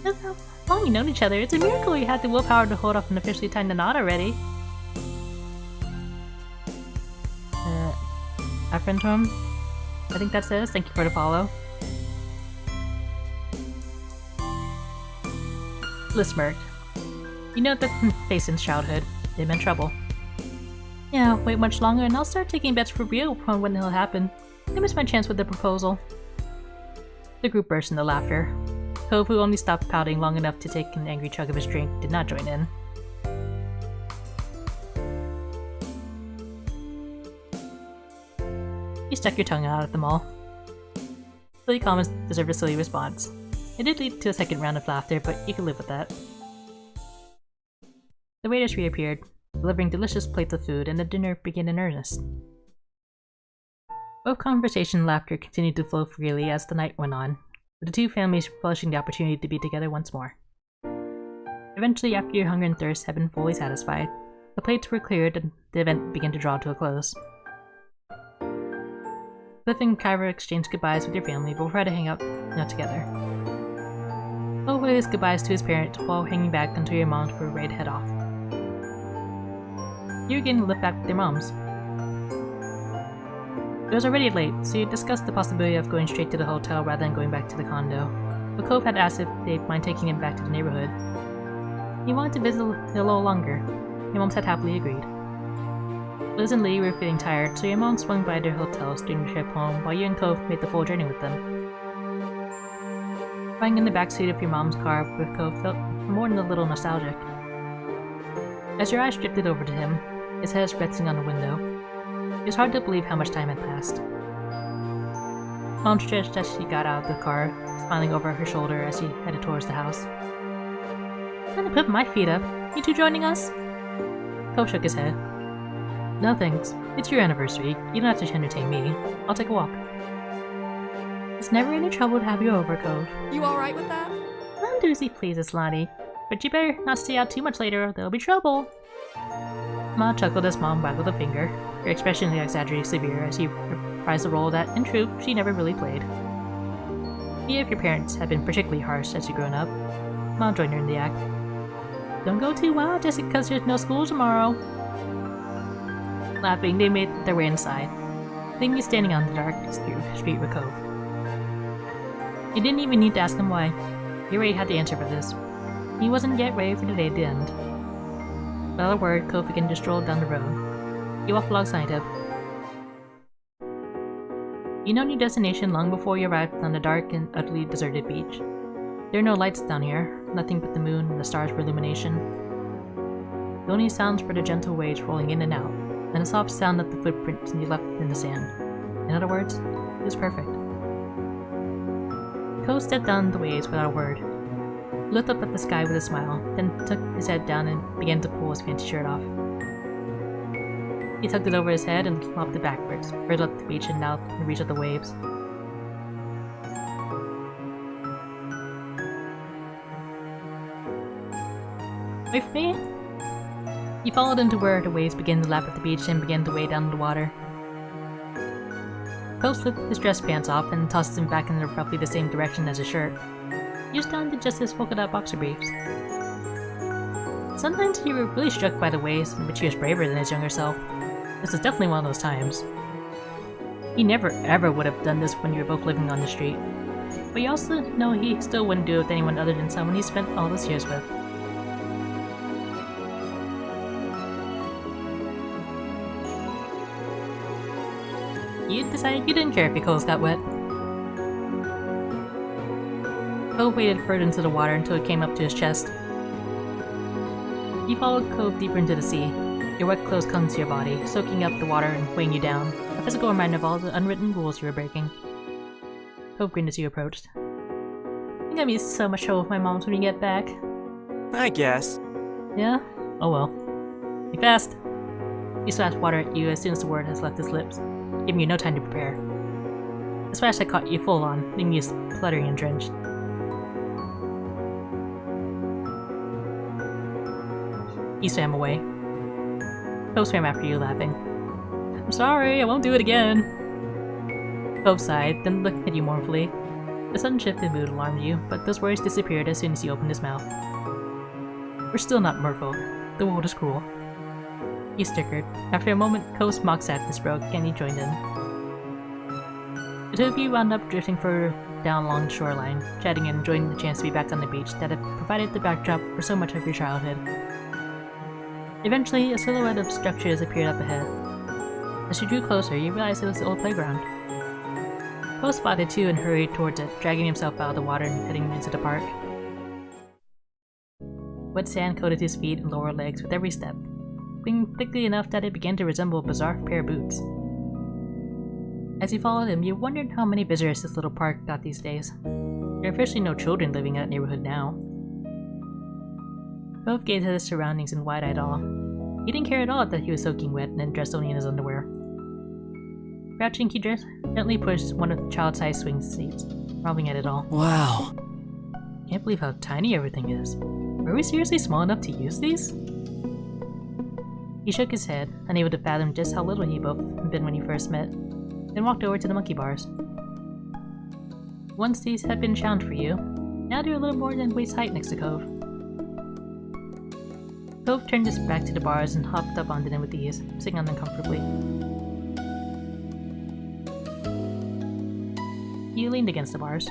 Look how long you've known each other. It's a miracle you had the willpower to hold off and officially tie the knot already. Our friend Tom? I think that says. Thank you for the follow. Liz smirked. You know that face since childhood. They meant trouble. Yeah, wait much longer and I'll start taking bets for real on when it'll happen. I missed my chance with the proposal. The group burst into laughter. Cove, who only stopped pouting long enough to take an angry chug of his drink, did not join in. You stuck your tongue out at them all. Silly comments deserved a silly response. It did lead to a second round of laughter, but you could live with that. The waiters reappeared, delivering delicious plates of food, and the dinner began in earnest. Both conversation and laughter continued to flow freely as the night went on, with the two families relishing the opportunity to be together once more. Eventually, after your hunger and thirst had been fully satisfied, the plates were cleared and the event began to draw to a close. Cliff and Kyra exchanged goodbyes with your family before heading to hang out together. Cole waved his goodbyes to his parents while hanging back until your moms were ready to head off. You were getting to lift back with your moms. It was already late, so you discussed the possibility of going straight to the hotel rather than going back to the condo, but Cove had asked if they'd mind taking him back to the neighborhood. He wanted to visit a little longer. Your moms had happily agreed. Liz and Lee were feeling tired, so your mom swung by their hotels during the trip home while you and Cove made the full journey with them. Lying in the backseat of your mom's car with Cove felt more than a little nostalgic. As your eyes drifted over to him, his head resting on the window, it was hard to believe how much time had passed. Mom stretched as she got out of the car, smiling over her shoulder as she headed towards the house. I'm gonna put my feet up. You two joining us? Cove shook his head. No thanks. It's your anniversary. You don't have to entertain me. I'll take a walk. It's never any trouble to have you over, Cove. You alright with that? I'll do as he pleases, Lottie. But you better not stay out too much later or there'll be trouble. Ma chuckled as Mom waggled a finger, her expression exaggerated severe as she reprised the role that, in truth, she never really played. Even if your parents had been particularly harsh as you grown up, Mom joined her in the act. Don't go too wild just because there's no school tomorrow. Laughing, they made their way inside, leaving you standing on the dark street with Cove. You didn't even need to ask him why. You already had the answer for this. He wasn't yet ready for the day to end. Without a word, Cove began to stroll down the road. You walked alongside him. You know your destination long before you arrived on the dark and utterly deserted beach. There are no lights down here, nothing but the moon and the stars for illumination. The only sounds were the gentle waves rolling in and out, and the soft sound of the footprints you left in the sand. In other words, it was perfect. Cove stepped down the waves without a word. He looked up at the sky with a smile, then took his head down and began to pull his fancy shirt off. He tucked it over his head and flopped it backwards, further up the beach and now in reach of the waves. Wait for me? He followed into where the waves began to lap at the beach and began to weigh down the water. Cove slipped his dress pants off and tossed them back in roughly the same direction as his shirt. He was down to just his polka dot boxer briefs. Sometimes he was really struck by the ways in which he was braver than his younger self. This was definitely one of those times. He never ever would have done this when you were both living on the street. But you also know he still wouldn't do it with anyone other than someone he spent all those years with. You decided you didn't care if your clothes got wet. Cove waded further into the water until it came up to his chest. You followed Cove deeper into the sea. Your wet clothes clung to your body, soaking up the water and weighing you down, a physical reminder of all the unwritten rules you were breaking. Cove grinned as you approached. You're gonna be so much trouble with my moms when you get back. I guess. Yeah? Oh well. Be fast! He splashed water at you as soon as the word has left his lips, giving you no time to prepare. The splash had caught you full on, leaving you spluttering and drenched. He swam away. Cove swam after you, laughing. I'm sorry, I won't do it again. Cove sighed, then looked at you mournfully. The sudden shift in mood alarmed you, but those words disappeared as soon as he opened his mouth. We're still not merfolk. The world is cruel. He stickered. After a moment, Cove's mock sadness broke, and he joined in. The two of you wound up drifting further down along the shoreline, chatting and enjoying the chance to be back on the beach that had provided the backdrop for so much of your childhood. Eventually, a silhouette of structures appeared up ahead. As you drew closer, you realized it was the old playground. Cove spotted too and hurried towards it, dragging himself out of the water and heading into the park. Wet sand coated his feet and lower legs with every step, clinging thickly enough that it began to resemble a bizarre pair of boots. As you followed him, you wondered how many visitors this little park got these days. There are officially no children living in that neighborhood now. Cove gazed at his surroundings in wide-eyed awe. He didn't care at all that he was soaking wet and dressed only in his underwear. Crouching, he gently pushed one of the child-sized swing seats, marveling at it all. Wow. Can't believe how tiny everything is. Were we seriously small enough to use these? He shook his head, unable to fathom just how little he both had been when you first met, then walked over to the monkey bars. Once these had been challenged for you, now they're a little more than waist height next to Cove. Cove turned his back to the bars and hopped up onto them with ease, sitting on them comfortably. He leaned against the bars.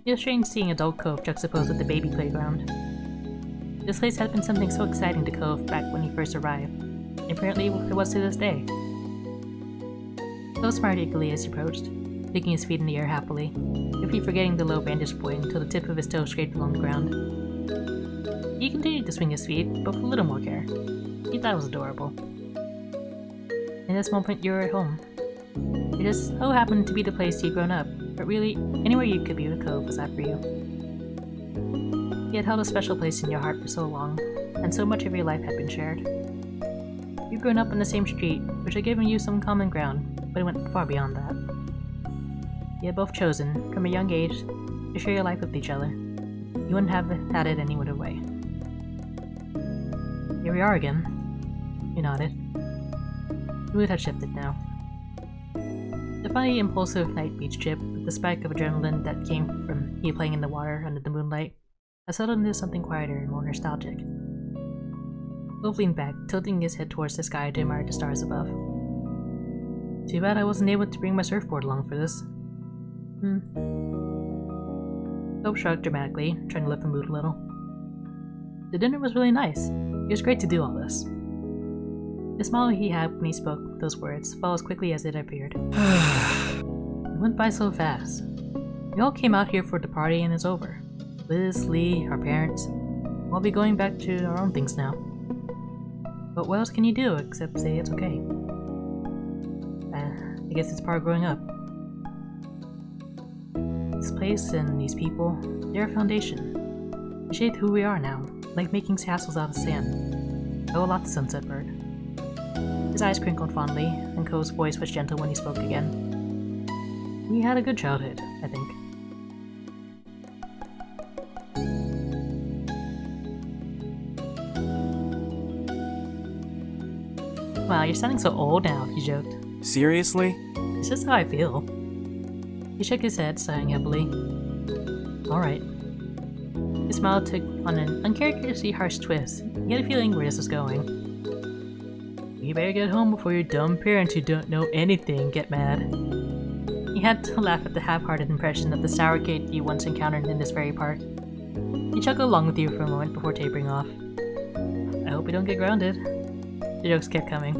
It was strange seeing adult Cove juxtaposed with the baby playground. This place had been something so exciting to Cove back when he first arrived, and apparently it was to this day. Cove smiled eagerly as he approached, kicking his feet in the air happily, briefly forgetting the low vantage point until the tip of his toe scraped along the ground. He continued to swing his feet, but with a little more care. He thought it was adorable. In this moment, you were at home. It just so happened to be the place you'd grown up, but really, anywhere you could be with Cove was that for you. He had held a special place in your heart for so long, and so much of your life had been shared. You'd grown up on the same street, which had given you some common ground, but it went far beyond that. You had both chosen, from a young age, to share your life with each other. You wouldn't have had it any other way. Here we are again. You nodded. The mood had shifted now. The funny, impulsive night beach trip, with the spike of adrenaline that came from you playing in the water under the moonlight, had settled into something quieter and more nostalgic. Wolf leaned back, tilting his head towards the sky to admire the stars above. Too bad I wasn't able to bring my surfboard along for this. Hope shrugged dramatically, trying to lift the mood a little. The dinner was really nice. It was great to do all this. The smile he had when he spoke those words fell as quickly as it appeared. It went by so fast. We all came out here for the party and it's over. Liz, Lee, our parents, we'll be going back to our own things now. But what else can you do except say it's okay? I guess it's part of growing up. This place and these people, they're a foundation. They shaped who we are now, like making castles out of sand. Oh, a lot to Sunset Bird. His eyes crinkled fondly, and Cove's voice was gentle when he spoke again. We had a good childhood, I think. Wow, you're sounding so old now, he joked. Seriously? It's just how I feel. He shook his head, sighing heavily. Alright. His smile took on an uncharacteristically harsh twist. You had a feeling where this was going. You better get home before your dumb parents who don't know anything get mad. He had to laugh at the half-hearted impression of the sour kid you once encountered in this very park. He chuckled along with you for a moment before tapering off. I hope we don't get grounded. The jokes kept coming.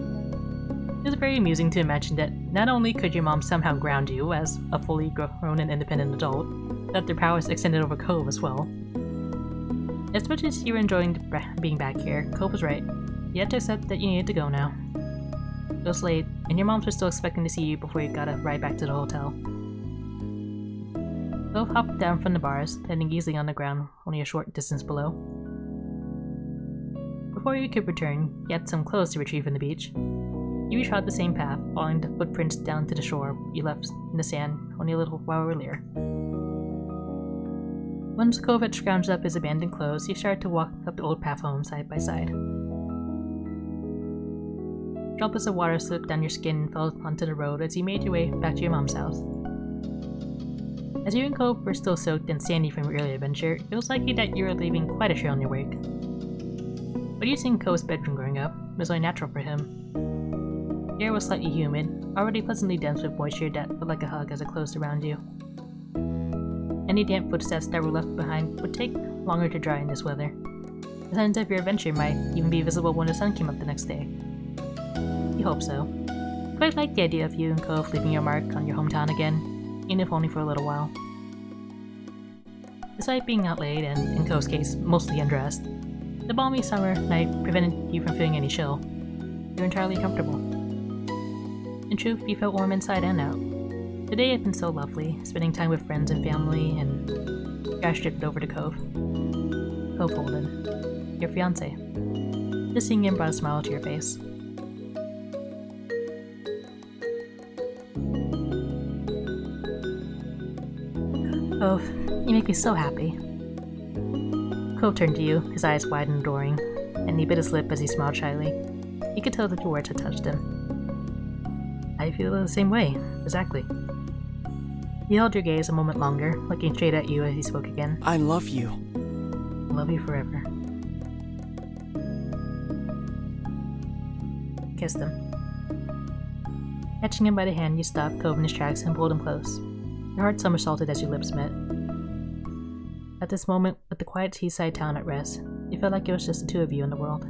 It was very amusing to imagine that not only could your mom somehow ground you as a fully grown and independent adult, that their powers extended over Cove as well. As much as you were enjoying being back here, Cove was right. You had to accept that you needed to go now. It was late, and your moms were still expecting to see you before you got a ride back to the hotel. Cove hopped down from the bars, landing easily on the ground only a short distance below. Before you could return, you had some clothes to retrieve from the beach. You retrod the same path, following the footprints down to the shore you left in the sand only a little while earlier. Once Cove had scrounged up his abandoned clothes, you started to walk up the old path home side by side. Droplets of water slipped down your skin and fell onto the road as you made your way back to your mom's house. As you and Cove were still soaked and sandy from your earlier adventure, it was likely that you were leaving quite a trail in your wake. But using Cove's bedroom growing up was only natural for him. The air was slightly humid, already pleasantly dense with moisture that felt like a hug as it closed around you. Any damp footsteps that were left behind would take longer to dry in this weather. The signs of your adventure might even be visible when the sun came up the next day. You hope so. You quite liked the idea of you and Cove leaving your mark on your hometown again, even if only for a little while. Despite being out late and, in Cove's case, mostly undressed, the balmy summer night prevented you from feeling any chill. You were entirely comfortable. In truth, you felt warm inside and out. The day had been so lovely, spending time with friends and family, and your eyes drifted over to Cove. Cove Holden, your fiancé. Just seeing him brought a smile to your face. Cove, you make me so happy. Cove turned to you, his eyes wide and adoring, and he bit his lip as he smiled shyly. You could tell that your words had touched him. I feel the same way, exactly. He held your gaze a moment longer, looking straight at you as he spoke again. I love you. Love you forever. Kissed him. Catching him by the hand, you stopped Cove in his tracks and pulled him close. Your heart somersaulted as your lips met. At this moment, with the quiet seaside town at rest, you felt like it was just the two of you in the world.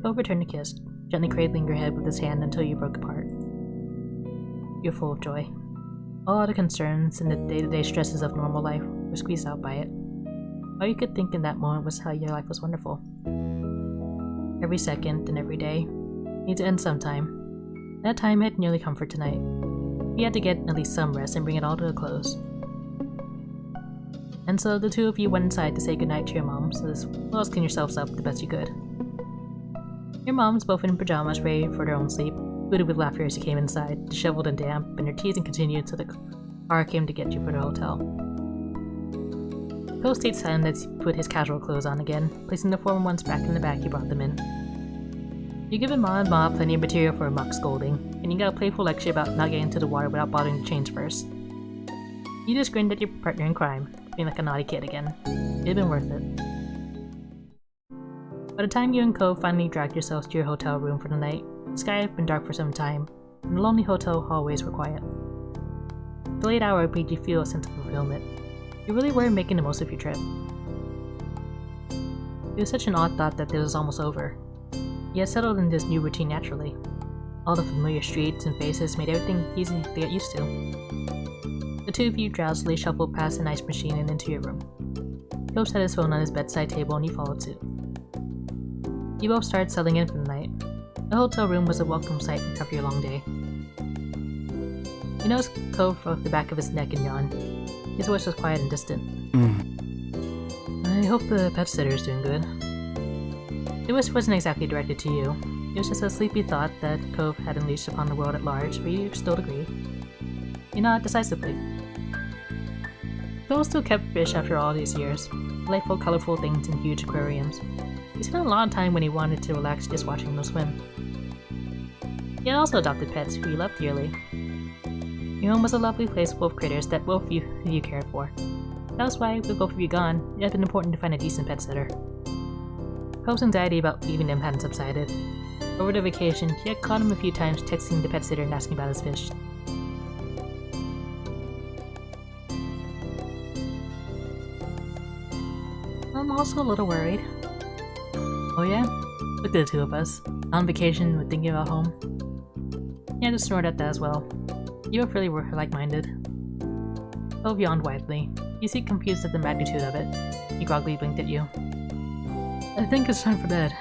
Cove returned the kiss, gently cradling your head with his hand until you broke apart. You were full of joy. All the concerns and the day-to-day stresses of normal life were squeezed out by it. All you could think in that moment was how your life was wonderful. Every second and every day needed to end sometime. That time had nearly come for tonight. You had to get at least some rest and bring it all to a close. And so the two of you went inside to say goodnight to your moms, as well as clean yourselves up the best you could. Your moms, both in pajamas ready for their own sleep, booted with laughter as you came inside, disheveled and damp, and your teasing continued till the car came to get you for the hotel. Cove stayed silent as he put his casual clothes on again, placing the former ones back in the bag he brought them in. You given Mom and Ma plenty of material for a mock scolding, and you got a playful lecture about not getting into the water without bothering to change first. You just grinned at your partner in crime, being like a naughty kid again. It had been worth it. By the time you and Cove finally dragged yourselves to your hotel room for the night, the sky had been dark for some time, and the lonely hotel hallways were quiet. The late hour made you feel a sense of fulfillment. You really were making the most of your trip. It was such an odd thought that it was almost over. You had settled in this new routine naturally. All the familiar streets and faces made everything easy to get used to. The two of you drowsily shuffled past an ice machine and into your room. Cove set his phone on his bedside table and you followed suit. You both started settling in for the night. The hotel room was a welcome sight after your long day. You noticed Cove rubbed the back of his neck and yawned. His voice was quiet and distant. I hope the pet sitter is doing good. The wish wasn't exactly directed to you. It was just a sleepy thought that Cove had unleashed upon the world at large, but you still agreed. You nodded decisively. Cove still kept fish after all these years. Delightful, colorful things in huge aquariums. He spent a lot of time when he wanted to relax just watching them swim. He had also adopted pets who he loved dearly. Your home was a lovely place full of critters that both of you cared for. That was why, with both of you gone, it had been important to find a decent pet sitter. Cove's anxiety about leaving them hadn't subsided. Over the vacation, he had caught him a few times texting the pet sitter and asking about his fish. I'm also a little worried. Oh yeah? Look at the two of us. On vacation, we're thinking about home. Yeah, just snored at that as well. You both really were like-minded. Cove yawned widely. You seemed confused at the magnitude of it. He groggily blinked at you. I think it's time for bed.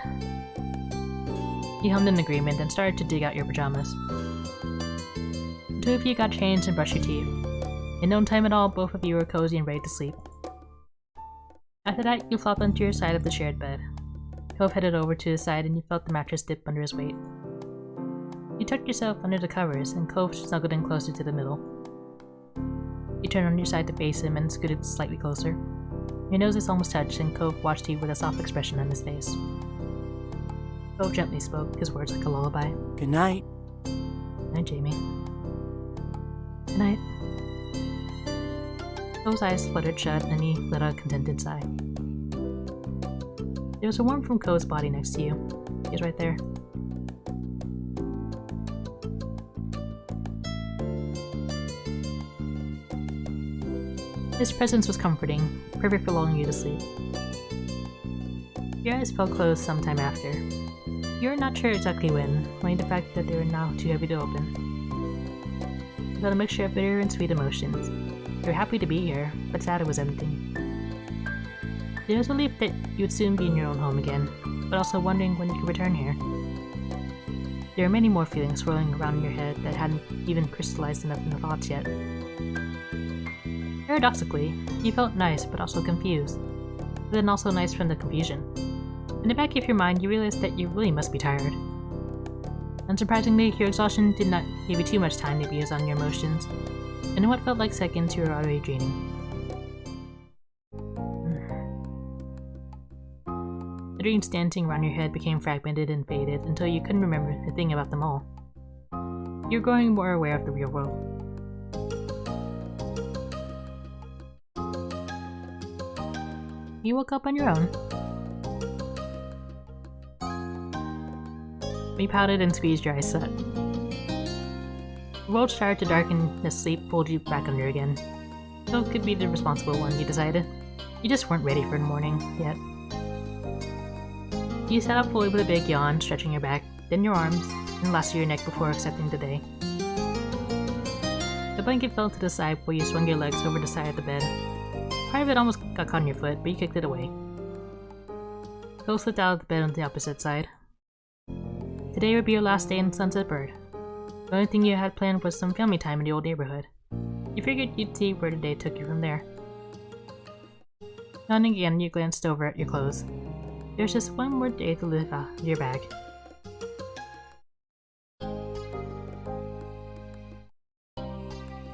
He hummed in agreement and started to dig out your pajamas. The two of you got changed and brushed your teeth. In no time at all, both of you were cozy and ready to sleep. After that, you flopped onto your side of the shared bed. Cove headed over to his side and you felt the mattress dip under his weight. You tucked yourself under the covers and Cove snuggled in closer to the middle. You turned on your side to face him and scooted slightly closer. Your noses almost touched and Cove watched you with a soft expression on his face. Cove gently spoke, his words like a lullaby. Good night. Good night, Jamie. Good night. Cove's eyes fluttered shut and he let out a contented sigh. There was a warmth from Cove's body next to you. He was right there. His presence was comforting, perfect for lulling you to sleep. Your eyes felt closed sometime after. You were not sure exactly when, only the fact that they were now too heavy to open. You felt a mixture of bitter and sweet emotions. You were happy to be here, but sad it was empty. There was relief that you would soon be in your own home again, but also wondering when you could return here. There were many more feelings swirling around in your head that hadn't even crystallized enough into thoughts yet. Paradoxically, you felt nice but also confused, but then also nice from the confusion. In the back of your mind, you realized that you really must be tired. Unsurprisingly, your exhaustion did not give you too much time to muse on your emotions, and in what felt like seconds, you were already dreaming. The dreams dancing around your head became fragmented and faded until you couldn't remember a thing about them all. You were growing more aware of the real world. You woke up on your own. You pouted and squeezed your eyes shut. The world started to darken as sleep pulled you back under again. Cove could be the responsible one, you decided. You just weren't ready for the morning yet. You sat up fully with a big yawn, stretching your back, then your arms, and last to your neck before accepting the day. The blanket fell to the side where you swung your legs over the side of the bed. Part of it almost got caught in your foot, but you kicked it away. Cove slipped out of the bed on the opposite side. Today would be your last day in Sunset Bird. The only thing you had planned was some family time in the old neighborhood. You figured you'd see where the day took you from there. Yawning again, you glanced over at your clothes. There's just one more day to live out of your bag.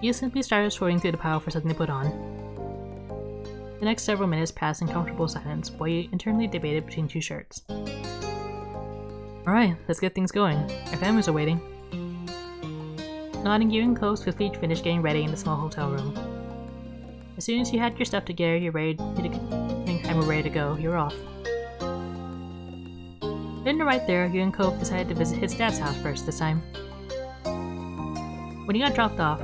You simply started sorting through the pile for something to put on. The next several minutes passed in comfortable silence while you internally debated between two shirts. Alright, let's get things going. Our families are waiting. Nodding, you and Cove swiftly finished getting ready in the small hotel room. As soon as you had your stuff together, you were ready to go, you were off. Then right there, you and Cove decided to visit his dad's house first this time. When he got dropped off,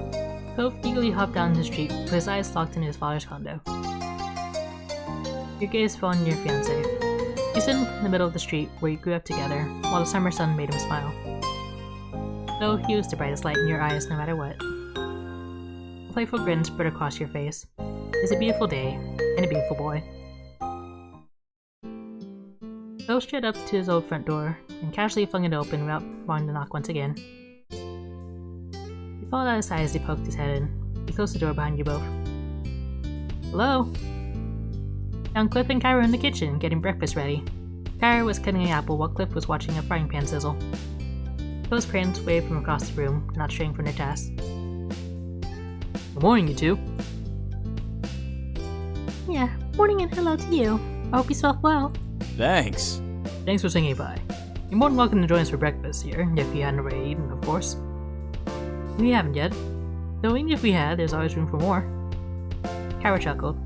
Cove eagerly hopped down the street with his eyes locked in his father's condo. Your gaze fell on your fiancé. He stood in the middle of the street where you grew up together, while the summer sun made him smile. Though he was the brightest light in your eyes no matter what. A playful grin spread across your face. It's a beautiful day, and a beautiful boy. Cove straight up to his old front door, and casually flung it open without wanting to knock once again. He followed out his side as he poked his head in. He closed the door behind you both. Hello? Found Cliff and Kyra in the kitchen, getting breakfast ready. Kyra was cutting an apple while Cliff was watching a frying pan sizzle. Cove's parents waved from across the room, not straying from their task. Good morning, you two. Yeah, morning and hello to you. I hope you slept well. Thanks. Thanks for swinging by. You're more than welcome to join us for breakfast here, if you hadn't already eaten, of course. We haven't yet. Though even if we had, there's always room for more. Kyra chuckled.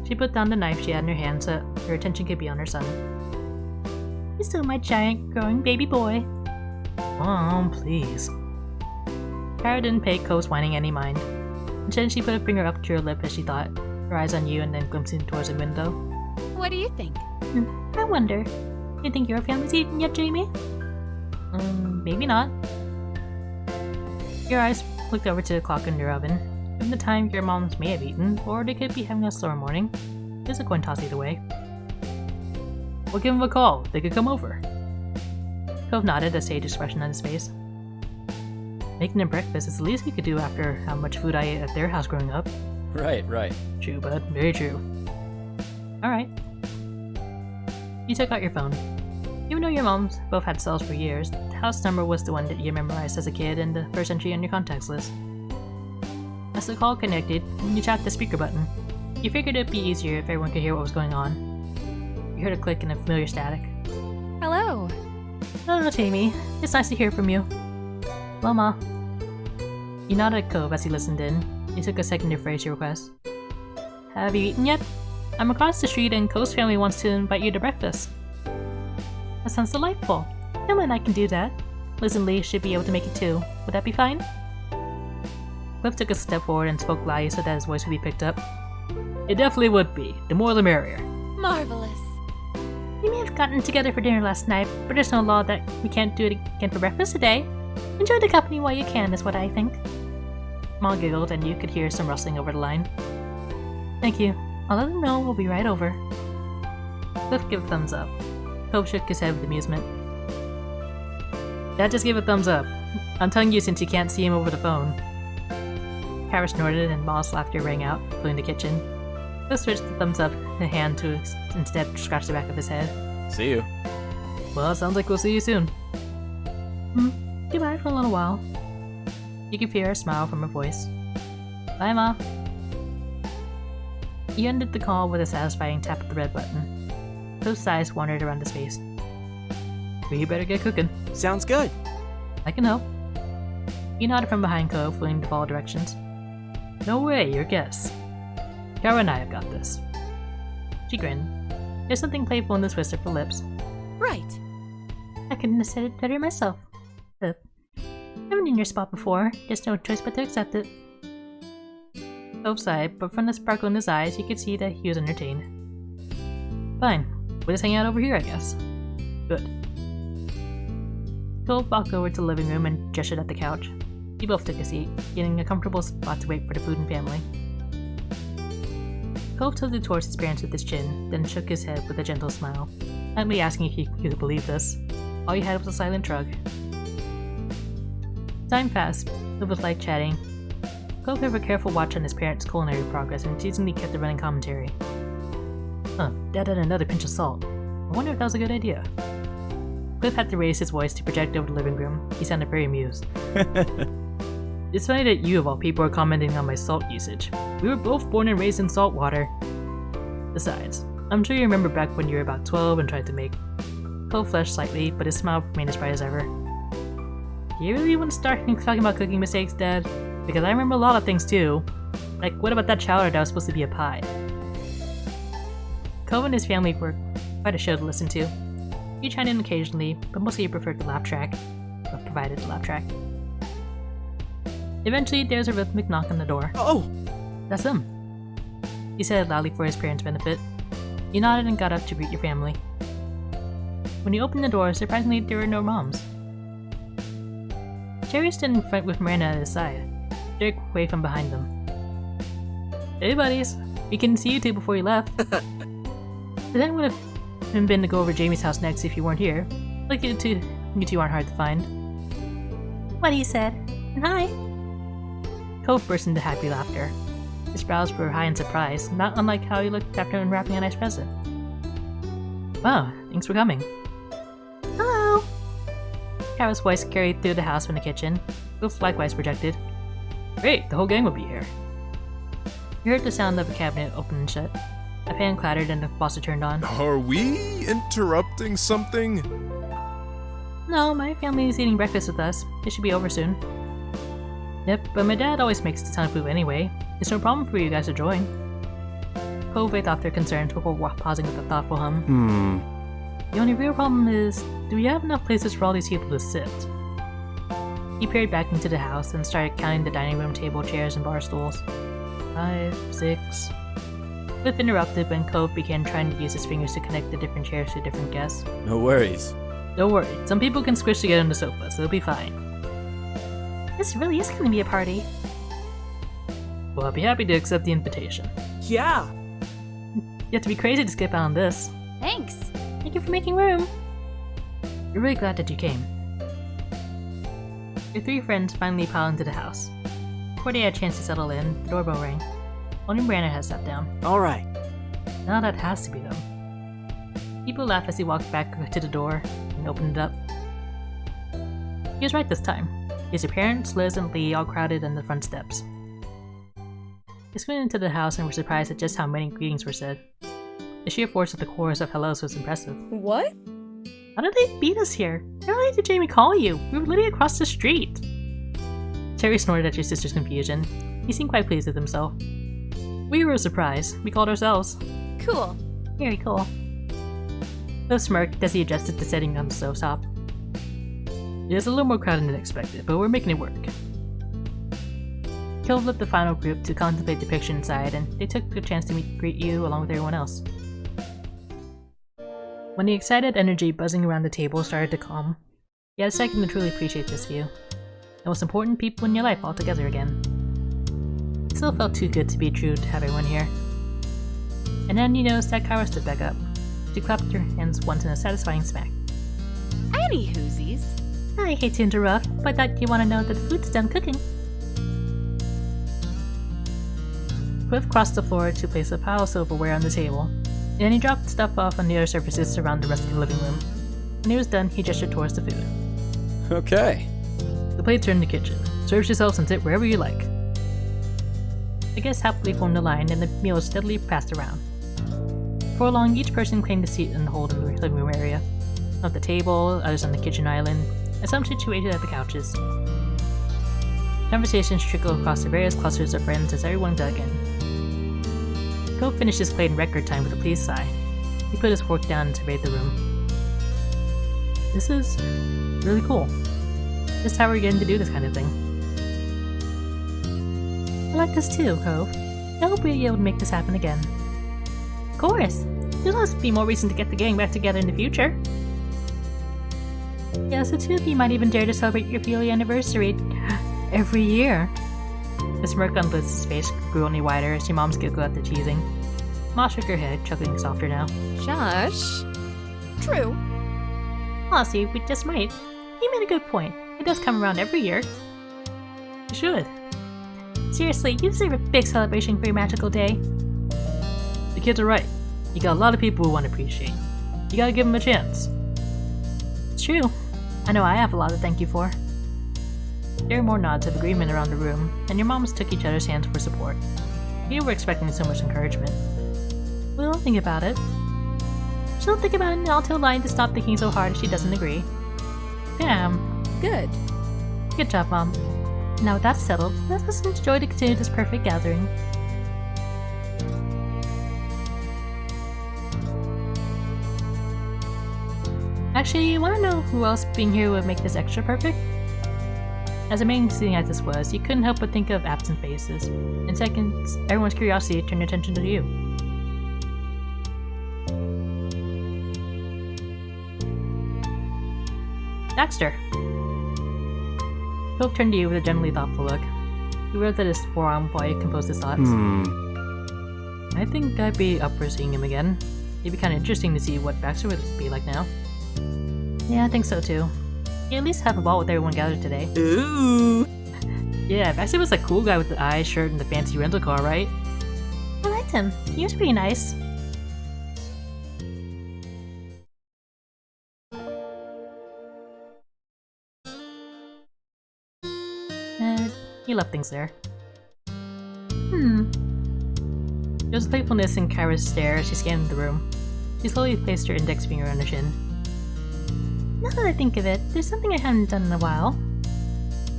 She put down the knife she had in her hand so her attention could be on her son. You're still my giant, growing baby boy. Mom, please. Kyra didn't pay Cove's whining any mind. Instead, she put a finger up to her lip as she thought, her eyes on you and then glimpsing towards the window. What do you think? I wonder. You think your family's eaten yet, Jamie? Maybe not. Your eyes looked over to the clock in your oven. From the time your moms may have eaten, or they could be having a slower morning. There's a coin toss either way. We'll give them a call. They could come over. Cove nodded, a sage expression on his face. Making them breakfast is the least we could do after how much food I ate at their house growing up. Right. True, bud. Very true. Alright. You took out your phone. Even though your moms both had cells for years, the house number was the one that you memorized as a kid and the first entry on your contacts list. As the call connected, you tapped the speaker button. You figured it'd be easier if everyone could hear what was going on. You heard a click and a familiar static. Hello. "Oh, Jamie. It's nice to hear from you." "Well, Ma." You nodded at Cove as he listened in. He took a second to phrase your request. "Have you eaten yet? I'm across the street and Cove's family wants to invite you to breakfast." "That sounds delightful. Emma and I can do that. Liz and Lee should be able to make it too. Would that be fine?" Cliff took a step forward and spoke loudly so that his voice would be picked up. It definitely would be. The more the merrier. Marvelous. "We may have gotten together for dinner last night, but there's no law that we can't do it again for breakfast today. Enjoy the company while you can, is what I think." Ma giggled, and you could hear some rustling over the line. "Thank you. I'll let them know we'll be right over." Cliff gave a thumbs up. Cove shook his head with amusement. Dad just gave a thumbs up. I'm telling you since you can't see him over the phone. Kara snorted, and Ma's laughter rang out, filling the kitchen. Cliff switched the thumbs up in hand to instead scratch the back of his head. See you. Well, it sounds like we'll see you soon. Goodbye for a little while. You could hear a smile from her voice. "Bye, Ma." You ended the call with a satisfying tap of the red button. Clove's eyes wandered around the space. Well, you better get cooking. Sounds good. I can help. You nodded from behind Cove, willing to follow directions. No way, your guess. Kara and I have got this. She grinned. There's something playful in the twist of her lips. Right. "I couldn't have said it better myself. I haven't in your spot before. There's no choice but to accept it." Cove sighed, but from the sparkle in his eyes, you could see that he was entertained. Fine. We'll just hang out over here, I guess. Good. Cove walked over to the living room and gestured at the couch. You both took a seat, getting a comfortable spot to wait for the food and family. Cove tilted towards his parents with his chin, then shook his head with a gentle smile, lightly asking if he could believe this. All he had was a silent shrug. Time passed, filled with light chatting. Cove kept a careful watch on his parents' culinary progress and teasingly kept a running commentary. Dad had another pinch of salt. I wonder if that was a good idea. Cliff had to raise his voice to project over the living room. He sounded very amused. It's funny that you, of all people, are commenting on my salt usage. We were both born and raised in salt water. Besides, I'm sure you remember back when you were about 12 and tried to make... Cove flushed slightly, but his smile remained as bright as ever. Do you really want to start talking about cooking mistakes, Dad? Because I remember a lot of things too. Like, what about that chowder that was supposed to be a pie? Cove and his family were quite a show to listen to. He chimed in occasionally, but mostly he preferred the laugh track, or provided the laugh track. Eventually, there was a rhythmic knock on the door. Oh! That's them. He said it loudly for his parents' benefit. He nodded and got up to greet your family. When he opened the door, surprisingly, there were no moms. Jerry stood in front with Miranda at his side, Derek away from behind them. "Hey, buddies. We couldn't see you two before you left. The plan would have been to go over to Jamie's house next if you weren't here. Like you two aren't hard to find." "What he said. And hi." Cove burst into happy laughter. His brows were high in surprise, not unlike how he looked after unwrapping a nice present. Wow, thanks for coming. "Hello." Kara's voice carried through the house from the kitchen. Both likewise projected. Great, the whole gang will be here. You heard the sound of a cabinet open and shut. A pan clattered and the faucet turned on. Are we interrupting something? "No, my family is eating breakfast with us. It should be over soon." Yep, but my dad always makes a ton of food anyway. It's no problem for you guys to join. Cove waved off their concerns before pausing with a thoughtful hum. The only real problem is, do we have enough places for all these people to sit? He peered back into the house and started counting the dining room table, chairs, and bar stools. 5, 6... Cliff interrupted when Cove began trying to use his fingers to connect the different chairs to different guests. No worries. Don't worry, some people can squish together on the sofa, so it'll be fine. This really is going to be a party. Well, I'll be happy to accept the invitation. Yeah! You have to be crazy to skip out on this. Thanks. Thank you for making room. We're really glad that you came. Your three friends finally piled into the house. Before they had a chance to settle in, the doorbell rang. Only Miranda had sat down. Alright. Now that has to be them. People laughed as he walked back to the door and opened it up. He was right this time. His parents, Liz and Lee, all crowded on the front steps. They squinted into the house and were surprised at just how many greetings were said. The sheer force of the chorus of hellos was impressive. What? How did they beat us here? How late did Jamie call you? We were literally across the street. Terry snorted at your sister's confusion. He seemed quite pleased with himself. We were surprised. We called ourselves. Cool. Very cool. Cliff smirked as he adjusted to sitting on the stovetop. It is a little more crowded than expected, but we're making it work. Cove led the final group to contemplate the picture inside, and they took the chance to greet you along with everyone else. When the excited energy buzzing around the table started to calm, you had a second to truly appreciate this view. The most important people in your life all together again. It still felt too good to be true to have everyone here. And then you noticed that Kyra stood back up. She clapped her hands once in a satisfying smack. Any whoosies? I hate to interrupt, but I thought you want to know that the food's done cooking. Cliff crossed the floor to place a pile of silverware on the table, and then he dropped stuff off on the other surfaces around the rest of the living room. When he was done, he gestured towards the food. Okay. The plates are in the kitchen. Serve yourselves and sit wherever you like. The guests happily formed a line, and the meal was steadily passed around. Before long, each person claimed a seat in the whole of the living room area. Some at the table, others on the kitchen island, and some situated at the couches. Conversations trickled across the various clusters of friends as everyone dug in. Cove finished his plate in record time with a pleased sigh. He put his fork down and surveyed the room. This is really cool. This is how we're getting to do this kind of thing. I like this too, Cove. I hope we'll be able to make this happen again. Of course! There'll also be more reason to get the gang back together in the future. Yes, the two of you might even dare to celebrate your Philly anniversary every year. The smirk on Liz's face grew only wider as your mom's giggled at the cheesing. Ma shook her head, chuckling softer now. Josh. True. Honestly, we just might. You made a good point. It does come around every year. You should. Seriously, you deserve a big celebration for your magical day. The kids are right. You got a lot of people who want to appreciate. You gotta give them a chance. It's true. I know I have a lot to thank you for. There were more nods of agreement around the room, and your moms took each other's hands for support. You were expecting so much encouragement. Well, think about it. She'll think about it and I'll tell Lion to stop thinking so hard if she doesn't agree. Damn. Good. Good job, Mom. Now that's settled, let us enjoy to continue this perfect gathering. Actually, you want to know who else being here would make this extra perfect? As amazing as this was, you couldn't help but think of absent faces. In seconds, everyone's curiosity turned attention to you. Daxter! Cove turned to you with a generally thoughtful look. He wrote that his forearm while he composed his thoughts. I think I'd be up for seeing him again. It'd be kind of interesting to see what Baxter would be like now. Yeah, I think so too. You at least have a ball with everyone gathered today. Ooh. Yeah, Baxter was that cool guy with the eye shirt and the fancy rental car, right? I liked him. He was pretty nice. He left things there. There was playfulness in Kyra's stare as she scanned the room. She slowly placed her index finger on her chin. Now that I think of it, there's something I haven't done in a while.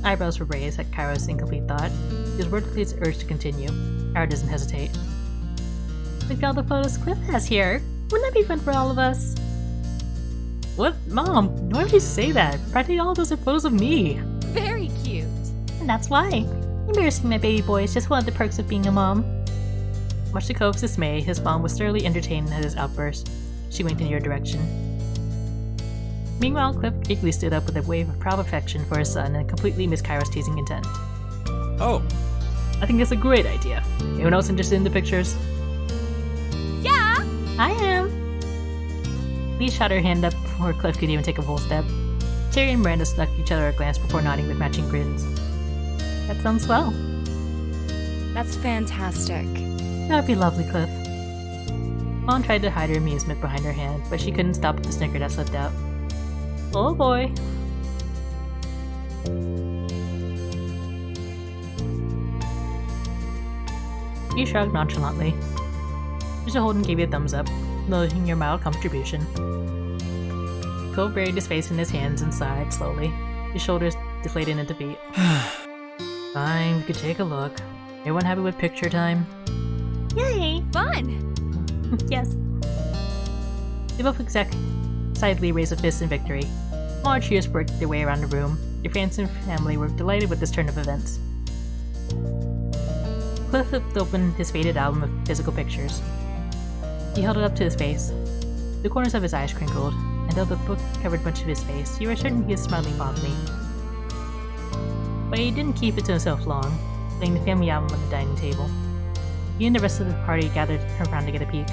Eyebrows were raised at Kyra's incomplete thought. His word pleads urge to continue. Kyra doesn't hesitate. Look at all the photos Cliff has here. Wouldn't that be fun for all of us? What? Mom, why would you say that? Practically all of those are photos of me. Very cute. And that's why. Embarrassing my baby boy is just one of the perks of being a mom. Much to Cove's dismay, his mom was thoroughly entertained at his outburst. She winked in your direction. Meanwhile, Cliff eagerly stood up with a wave of proud affection for his son and completely missed Kyra's teasing intent. Oh. I think that's a great idea. Anyone else interested in the pictures? Yeah! I am! Lee shot her hand up before Cliff could even take a full step. Terry and Miranda snuck each other a glance before nodding with matching grins. That sounds swell. That's fantastic. That would be lovely, Cliff. Mom tried to hide her amusement behind her hand, but she couldn't stop the snicker that slipped out. Oh boy. He shrugged nonchalantly. Mr. Holden gave you a thumbs up, noting your mild contribution. Cove buried his face in his hands and sighed slowly, his shoulders deflated into defeat. Fine, we could take a look. Everyone happy with picture time? Yay! Fun! Yes. They both excitedly raised a fist in victory. Smaller cheers worked their way around the room. Your friends and family were delighted with this turn of events. Cliff flipped open his faded album of physical pictures. He held it up to his face. The corners of his eyes crinkled, and though the book covered much of his face, you were certain he was smiling fondly. But he didn't keep it to himself long, laying the family album on the dining table. He and the rest of the party gathered around to get a peek.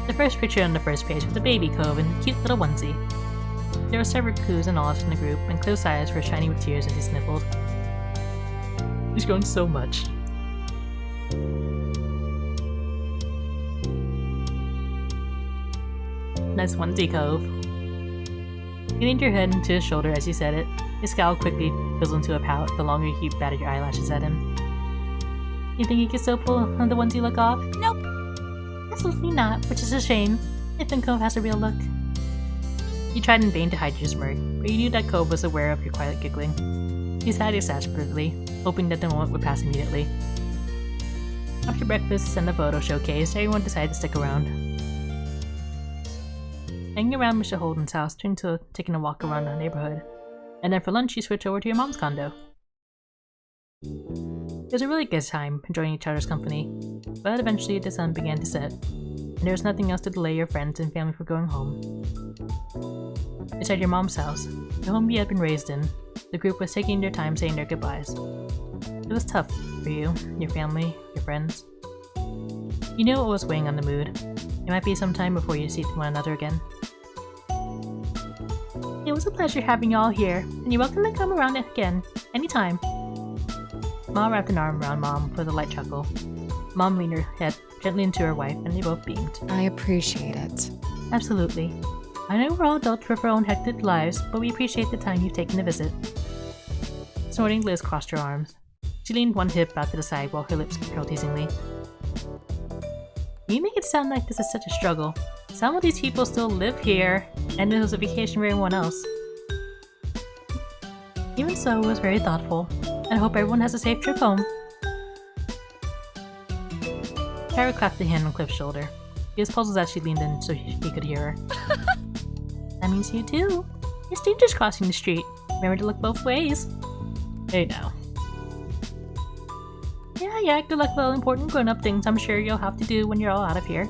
The first picture on the first page was a baby Cove in a cute little onesie. There were several coos and ahs in the group, and Cliff's eyes were shiny with tears as he sniffled. He's grown so much. Nice onesie, Cove. You leaned your head into his shoulder as you said it. His scowl quickly fizzled into a pout the longer you batted your eyelashes at him. You think you can still pull the onesie look off? Nope. Absolutely not, which is a shame. I think Cove has a real look. You tried in vain to hide your smirk, but you knew that Cove was aware of your quiet giggling. He sighed exasperately, hoping that the moment would pass immediately. After breakfast and the photo showcase, everyone decided to stick around. Hanging around Mr. Holden's house turned to taking a walk around the neighborhood, and then for lunch you switched over to your mom's condo. It was a really good time enjoying each other's company, but eventually the sun began to set, and there was nothing else to delay your friends and family from going home. Inside your mom's house, the home you had been raised in, the group was taking their time saying their goodbyes. It was tough for you, your family, your friends. You knew what was weighing on the mood. It might be some time before you see one another again. It was a pleasure having you all here, and you're welcome to come around again, anytime. Ma wrapped an arm around Mom with a light chuckle. Mom leaned her head gently into her wife, and they both beamed. I appreciate it. Absolutely. I know we're all adults with our own hectic lives, but we appreciate the time you've taken to visit. Snorting, Liz crossed her arms. She leaned one hip out to the side while her lips curled teasingly. You make it sound like this is such a struggle. Some of these people still live here, and it was a vacation for everyone else. Even so, it was very thoughtful, and I hope everyone has a safe trip home. Kara clapped a hand on Cliff's shoulder. He was puzzled as she leaned in so he could hear her. That means you too. You're strangers crossing the street. Remember to look both ways. Hey now. Yeah, good luck with all important grown-up things I'm sure you'll have to do when you're all out of here.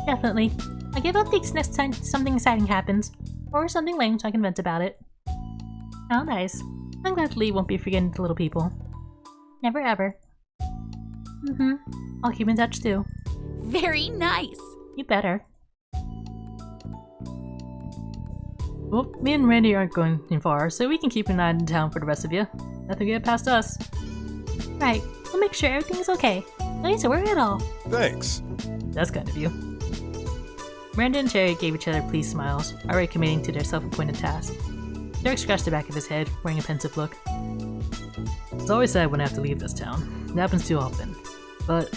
Definitely. I'll give updates next time something exciting happens. Or something lame so I can vent about it. How nice. I'm glad Lee won't be forgetting the little people. Never ever. I'll keep in touch too. Very nice. You better. Well, me and Randy aren't going too far, so we can keep an eye on town for the rest of you. Nothing get past us. Right. We'll make sure everything's okay. No need to worry at all. Thanks. That's kind of you. Miranda and Terry gave each other pleased smiles, already committing to their self-appointed task. Derek scratched the back of his head, wearing a pensive look. It's always sad when I have to leave this town. It happens too often. But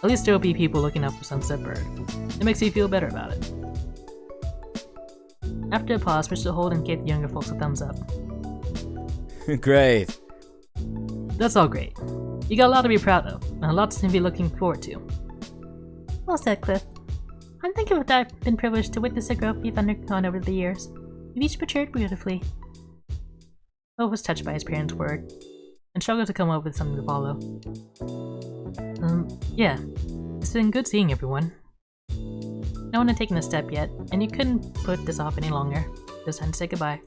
at least there will be people looking up for Sunset Bird. It makes me feel better about it. After a pause, Mr. Holden gave the younger folks a thumbs up. Great. That's all great. You got a lot to be proud of, and a lot to be looking forward to. Well said, Cliff. I'm thankful that I've been privileged to witness the growth you've undergone over the years. You've each matured beautifully. Cove was touched by his parents' word, and struggled to come up with something to follow. Yeah. It's been good seeing everyone. No one had taken a step yet, and you couldn't put this off any longer. It was time to say goodbye.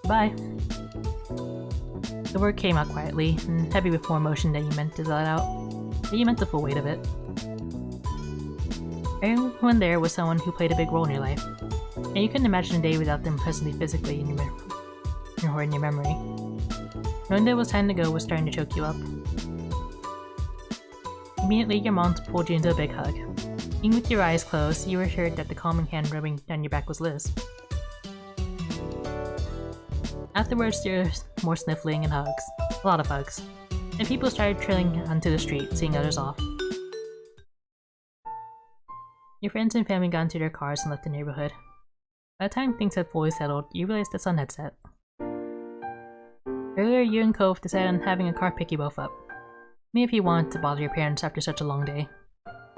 Bye. The word came out quietly, and heavy with more emotion than you meant to let out, but you meant the full weight of it. Everyone there was someone who played a big role in your life, and you couldn't imagine a day without them presently physically in your memory. Knowing that it was time to go was starting to choke you up. Immediately, your mom pulled you into a big hug. Even with your eyes closed, you were assured that the calming hand rubbing down your back was Liz. Afterwards, there was more sniffling and hugs. A lot of hugs. And people started trailing onto the street, seeing others off. Your friends and family got into their cars and left the neighborhood. By the time things had fully settled, you realized the sun had set. Earlier, you and Cove decided on having a car pick you both up. Maybe if you wanted to bother your parents after such a long day.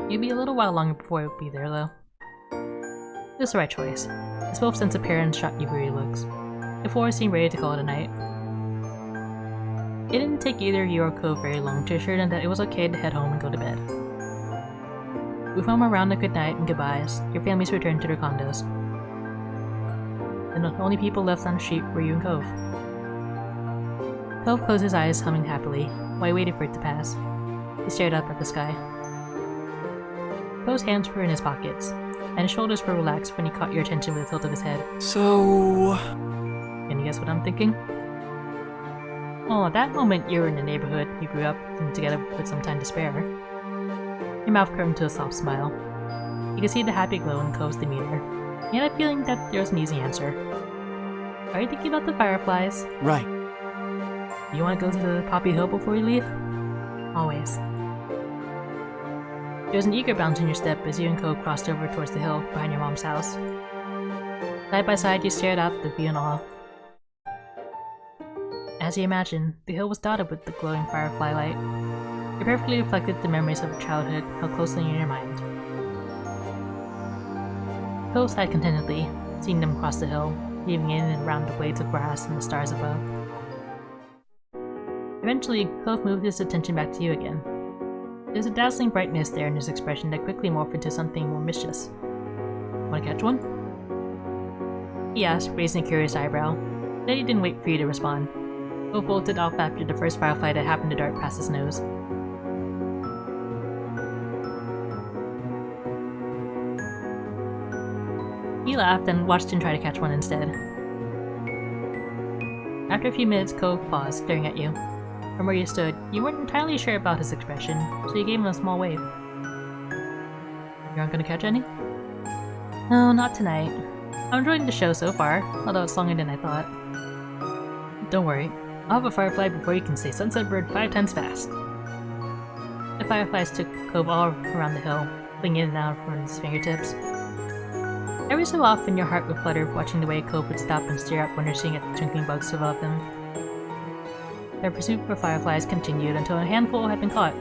It'd be a little while longer before it would be there, though. It was the right choice, as both sets of parents shot you weary looks. The floor seemed ready to call it a night. It didn't take either you or Cove very long to assure them that it was okay to head home and go to bed. With home around a good night and goodbyes, your families returned to their condos. And the only people left on the street were you and Cove. Cove closed his eyes, humming happily, while he waited for it to pass. He stared up at the sky. Cove's hands were in his pockets, and his shoulders were relaxed when he caught your attention with a tilt of his head. So... Can you guess what I'm thinking? Well, at that moment, you were in the neighborhood you grew up in together with some time to spare. Your mouth curved into a soft smile. You could see the happy glow in Cove's demeanor. You had a feeling that there was an easy answer. Are you thinking about the fireflies? Right. Do you want to go to the Poppy Hill before you leave? Always. There was an eager bounce in your step as you and Cove crossed over towards the hill behind your mom's house. Side by side, you stared out the view in awe. As you imagined, the hill was dotted with the glowing firefly light. It perfectly reflected the memories of childhood held closely in your mind. Cove sighed contentedly, seeing them cross the hill, weaving in and around the blades of grass and the stars above. Eventually, Cove moved his attention back to you again. There's a dazzling brightness there in his expression that quickly morphed into something more mischievous. Want to catch one? He asked, raising a curious eyebrow. Then he didn't wait for you to respond. Cove bolted off after the first firefly that happened to dart past his nose. He laughed and watched him try to catch one instead. After a few minutes, Cove paused, staring at you. From where you stood, you weren't entirely sure about his expression, so you gave him a small wave. You aren't gonna catch any? No, not tonight. I'm enjoying the show so far, although it's longer than I thought. Don't worry, I'll have a firefly before you can say sunset bird 5 times fast. The fireflies took Cove all around the hill, flinging in and out from his fingertips. Every so often your heart would flutter watching the way Cove would stop and stare up when seeing at the twinkling bugs above them. Their pursuit for fireflies continued until a handful had been caught.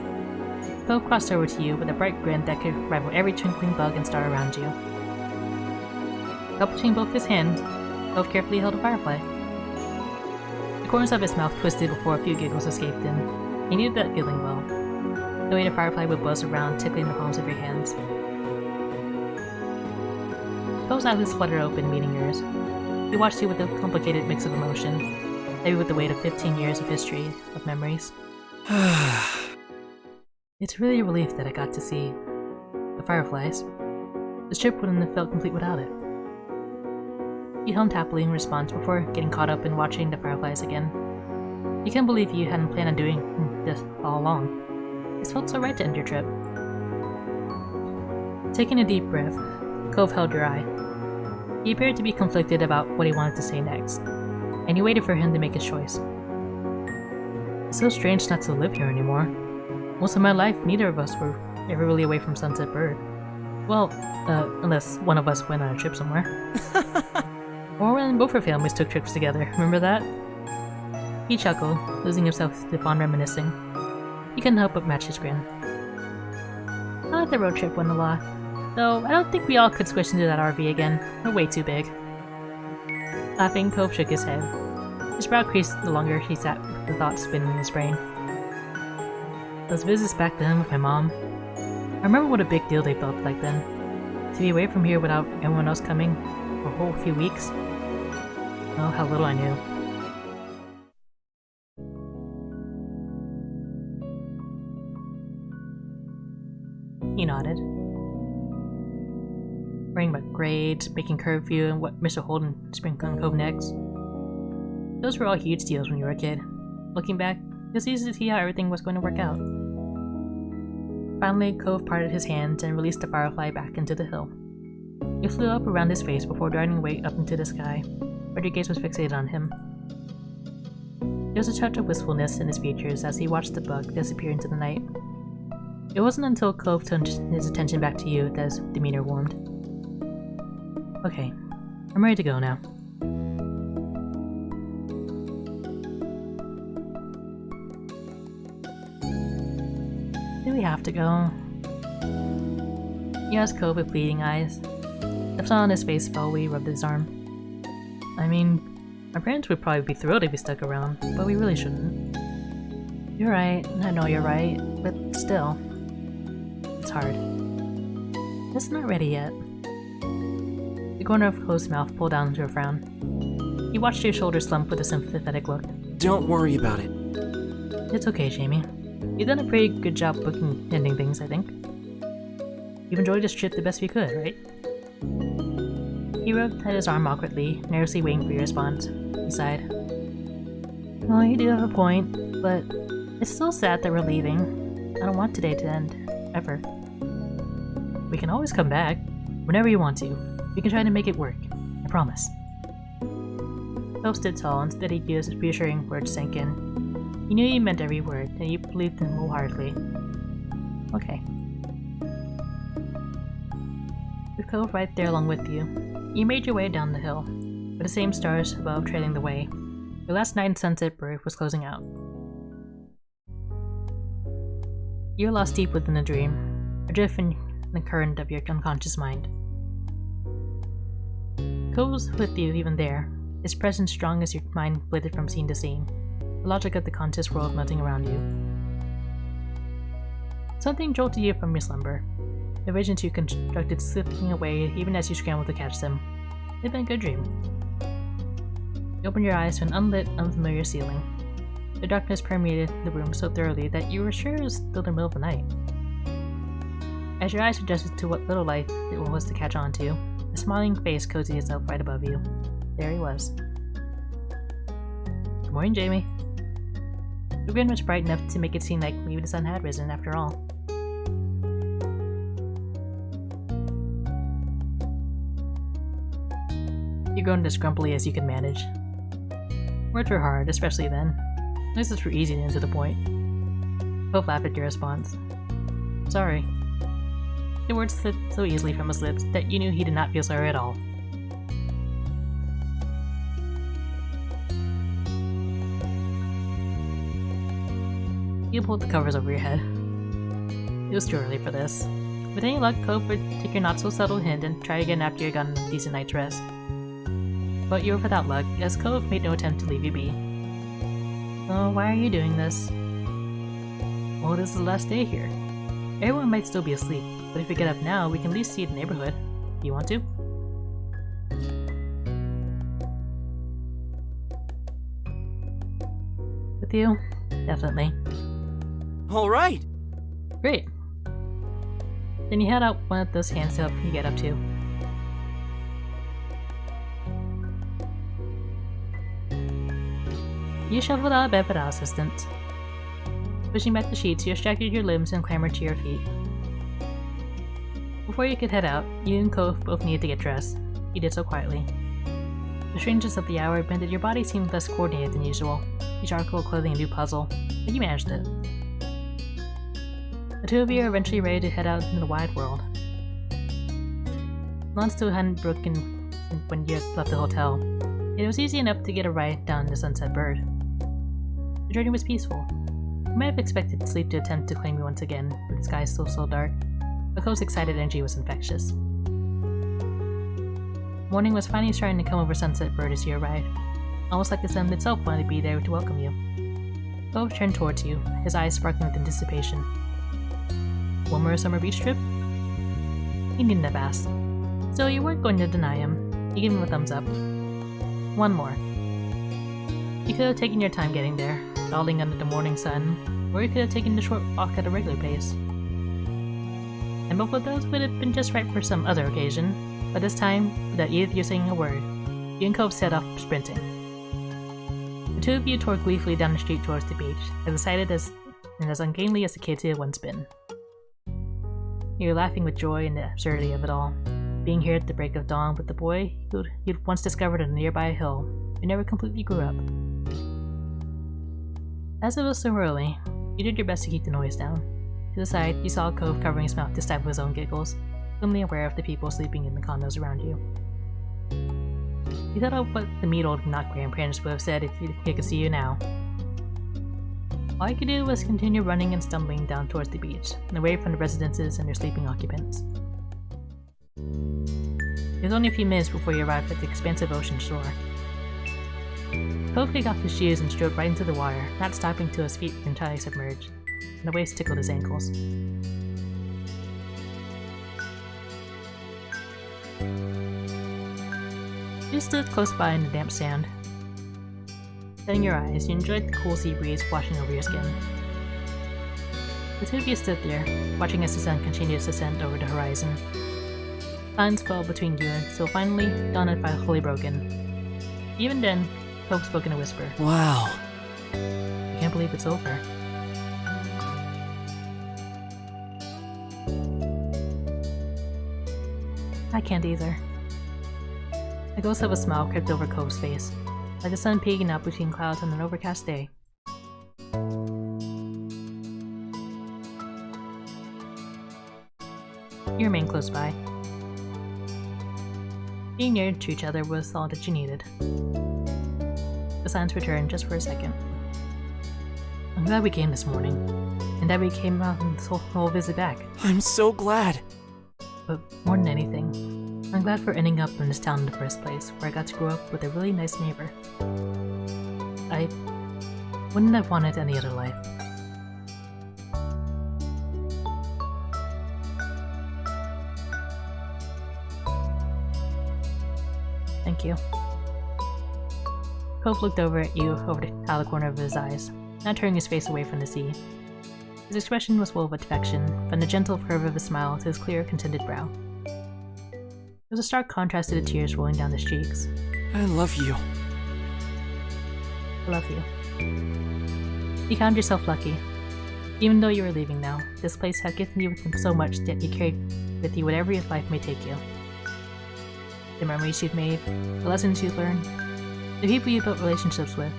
Cove crossed over to you with a bright grin that could rival every twinkling bug and star around you. Held between both his hands, Cove carefully held a firefly. The corners of his mouth twisted before a few giggles escaped him. He knew that feeling well. The way the firefly would buzz around, tickling the palms of your hands. Cove's eyelids fluttered open, meeting yours. He watched you with a complicated mix of emotions, maybe with the weight of 15 years of history, of memories. It's really a relief that I got to see the fireflies. This trip wouldn't have felt complete without it. He hummed happily in response before getting caught up in watching the fireflies again. You can't believe you hadn't planned on doing this all along. It felt so right to end your trip. Taking a deep breath, Cove held your eye. He appeared to be conflicted about what he wanted to say next, and you waited for him to make his choice. It's so strange not to live here anymore. Most of my life, neither of us were ever really away from Sunset Bird. Well, unless one of us went on a trip somewhere. Or when both our families took trips together, remember that? He chuckled, losing himself to fond reminiscing. You couldn't help but match his grin. I like the road trip one a lot, though I don't think we all could squish into that RV again. They're way too big. Laughing, Cove shook his head. His brow creased the longer he sat with the thoughts spinning in his brain. Those visits back then with my mom. I remember what a big deal they felt like then. To be away from here without anyone else coming for a whole few weeks. Oh, how little I knew. He nodded. Worrying about grades, making curfew, and what Mr. Holden sprinkled on Cove next. Those were all huge deals when you were a kid. Looking back, it was easy to see how everything was going to work out. Finally, Cove parted his hands and released the firefly back into the hill. It flew up around his face before darting away up into the sky, where your gaze was fixated on him. There was a touch of wistfulness in his features as he watched the bug disappear into the night. It wasn't until Cove turned his attention back to you that his demeanor warmed. Okay, I'm ready to go now. Do we have to go? He asked Cove with pleading eyes. The frown on his face fell where he rubbed his arm. I mean, my parents would probably be thrilled if we stuck around, but we really shouldn't. You're right, I know you're right, but still. It's hard. It's not ready yet. The corner of Cove's mouth pulled down into a frown. He watched your shoulders slump with a sympathetic look. Don't worry about it. It's okay, Jamie. You've done a pretty good job ending things, I think. You've enjoyed this trip the best we could, right? He rubbed at his arm awkwardly, nervously waiting for your response. He sighed. Well, you do have a point, but it's still sad that we're leaving. I don't want today to end. Ever. We can always come back. Whenever you want to. We can try to make it work. I promise. Cove stood tall and steadied you as his reassuring words sank in. He knew he meant every word, and you believed him wholeheartedly. Okay. With Cove right there along with you, you made your way down the hill, with the same stars above trailing the way. Your last night in Sunset Bird was closing out. You're lost deep within a dream, adrift in the current of your unconscious mind. Cove was with you even there, his presence strong as your mind flitted from scene to scene, the logic of the conscious world melting around you. Something jolted you from your slumber, the visions you constructed slipping away even as you scrambled to catch them. It had been a good dream. You opened your eyes to an unlit, unfamiliar ceiling. The darkness permeated the room so thoroughly that you were sure it was still the middle of the night. As your eyes adjusted to what little light it was to catch on to, a smiling face cozied itself right above you. There he was. Good morning, Jamie. The grin was bright enough to make it seem like maybe the sun had risen after all. You groaned as grumpily as you could manage. Words were hard, especially then. Noises were easy and to the point. Both laughed at your response. Sorry. The words slipped so easily from his lips that you knew he did not feel sorry at all. You pulled the covers over your head. It was too early for this. With any luck, Cove would take your not-so-subtle hint and try again after you had gotten a decent night's rest. But you were without luck, as Cove made no attempt to leave you be. Oh, why are you doing this? Well, this is the last day here. Everyone might still be asleep, but if we get up now, we can at least see the neighborhood. Do you want to? With you? Definitely. Alright! Great. Then you head out one of those hands to help you get up to. You shuffled out of bed without assistance. Pushing back the sheets, you extracted your limbs and clambered to your feet. Before you could head out, you and Cove both needed to get dressed. You did so quietly. The strangeness of the hour meant that your body seemed less coordinated than usual, each article of clothing a new puzzle, but you managed it. The two of you are eventually ready to head out into the wide world. Lunch still hadn't broken when you had left the hotel, yet it was easy enough to get a ride down the Sunset Bird. The journey was peaceful. You might have expected sleep to attempt to claim you once again, with the sky still so dark, but Cove's excited energy was infectious. Morning was finally starting to come over Sunset Bird as you arrived, almost like the sun itself wanted to be there to welcome you. Cove turned towards you, his eyes sparkling with anticipation. One more summer beach trip? He needn't have asked. Still, you weren't going to deny him. You gave him a thumbs up. One more. You could have taken your time getting there, dawdling under the morning sun, or you could have taken the short walk at a regular pace. And both of those would have been just right for some other occasion, but this time, without either of you saying a word, you and Cove set off sprinting. The two of you tore gleefully down the street towards the beach, as excited and as ungainly as the kids you had once been. You were laughing with joy and the absurdity of it all, being here at the break of dawn with the boy you'd once discovered on a nearby hill who never completely grew up. As it was so early, you did your best to keep the noise down. To the side, you saw Cove covering his mouth to stifle his own giggles, firmly aware of the people sleeping in the condos around you. You thought of what the meat old not-grandparents would have said if he could see you now. All you could do was continue running and stumbling down towards the beach, and away from the residences and their sleeping occupants. It was only a few minutes before you arrived at the expansive ocean shore. Cove kicked off his shoes and strode right into the water, not stopping till his feet were entirely submerged, and the waves tickled his ankles. You stood close by in the damp sand. Shutting your eyes, you enjoyed the cool sea breeze washing over your skin. The two of you stood there, watching as the sun continued its ascent over the horizon. Lines fell between you until finally dawn had fully broken. Even then, Cove spoke in a whisper. Wow. I can't believe it's over. I can't either. A ghost of a smile crept over Cove's face, like the sun peeking out between clouds on an overcast day. You remained close by. Being near to each other was all that you needed. The silence returned just for a second. I'm glad we came this morning, and that we came out on this whole visit back. I'm so glad. But more than anything, I'm glad for ending up in this town in the first place, where I got to grow up with a really nice neighbor. I wouldn't have wanted any other life. Thank you. Cove looked over at you out of the corner of his eyes, not turning his face away from the sea. His expression was full of affection, from the gentle curve of his smile to his clear, contented brow. There was a stark contrast to the tears rolling down his cheeks. I love you. I love you. You found yourself lucky. Even though you were leaving now, this place had given you so much that you carried with you whatever your life may take you. The memories you've made, the lessons you've learned, the people you built relationships with.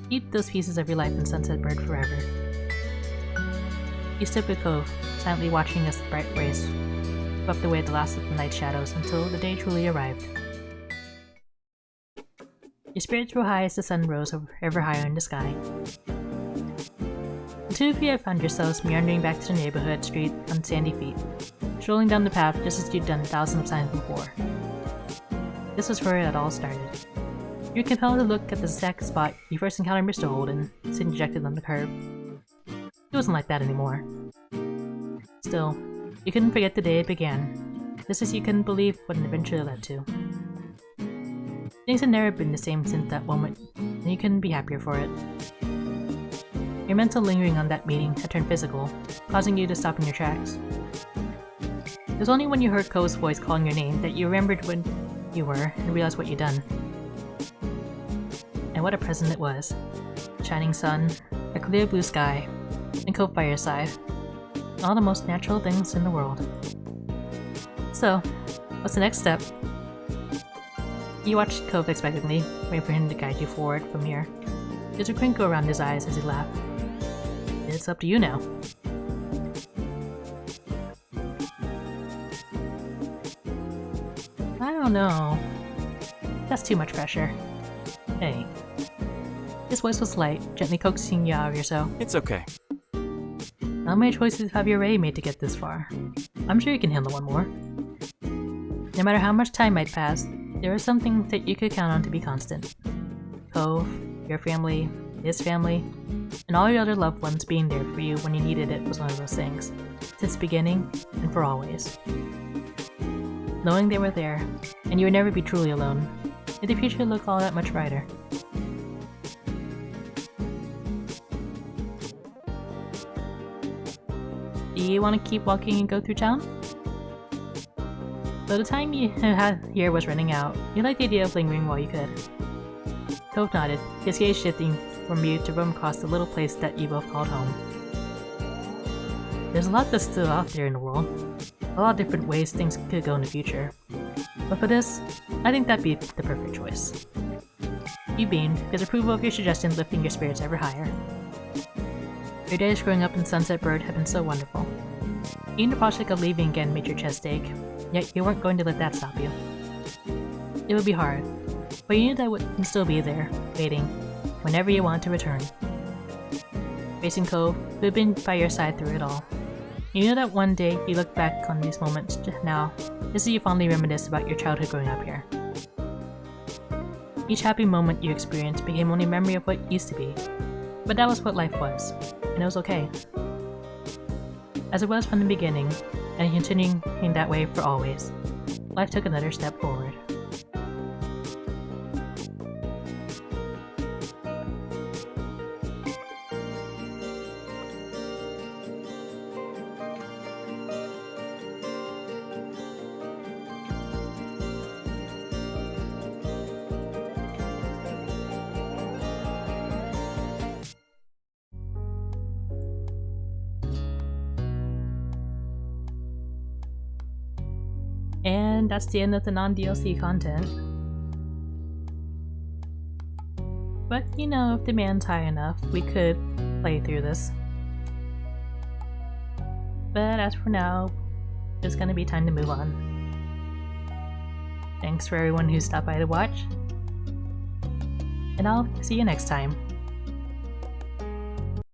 Keep those pieces of your life in Sunset Bird forever. You stood with Cove, silently watching as the bright rays swept away the last of the night shadows until the day truly arrived. Your spirits were high as the sun rose ever higher in the sky. The two of you have found yourselves meandering back to the neighborhood street on sandy feet, strolling down the path just as you'd done thousands of times before. This was where it all started. You were compelled to look at the exact spot you first encountered Mr. Holden, sitting dejected on the curb. It wasn't like that anymore. Still, you couldn't forget the day it began, just as you couldn't believe what it eventually led to. Things had never been the same since that moment, and you couldn't be happier for it. Your mental lingering on that meeting had turned physical, causing you to stop in your tracks. It was only when you heard Cove's voice calling your name that you remembered when you were and realized what you'd done. And what a present it was. A shining sun, a clear blue sky, and Cove by your side. All the most natural things in the world. So, what's the next step? You watched Cove expectantly, waiting for him to guide you forward from here. There's a crinkle around his eyes as he laughed. It's up to you now. I don't know. That's too much pressure. Hey. His voice was light, gently coaxing you out of yourself. It's okay. How many choices have you already made to get this far? I'm sure you can handle one more. No matter how much time might pass, there are some things that you could count on to be constant. Cove, your family, his family, and all your other loved ones being there for you when you needed it was one of those things, since the beginning and for always. Knowing they were there, and you would never be truly alone, made the future look all that much brighter. Do you want to keep walking and go through town? Though the time you had here was running out, you liked the idea of lingering while you could. Cove nodded, his gaze shifting from you to roam across the little place that you both called home. There's a lot that's still out there in the world. A lot of different ways things could go in the future. But for this, I think that'd be the perfect choice. You beamed, his approval of your suggestion lifting your spirits ever higher. Your days growing up in Sunset Bird have been so wonderful. Even the prospect of leaving again made your chest ache, yet you weren't going to let that stop you. It would be hard, but you knew that would still be there, waiting, whenever you wanted to return. Facing Cove, who had been by your side through it all. You knew that one day you look back on these moments now, just as you fondly reminisce about your childhood growing up here. Each happy moment you experienced became only a memory of what used to be, but that was what life was, and it was okay. As it was from the beginning, and continuing that way for always, life took another step forward. And that's the end of the non-DLC content. But you know, if demand's high enough, we could play through this. But as for now, it's gonna be time to move on. Thanks for everyone who stopped by to watch. And I'll see you next time.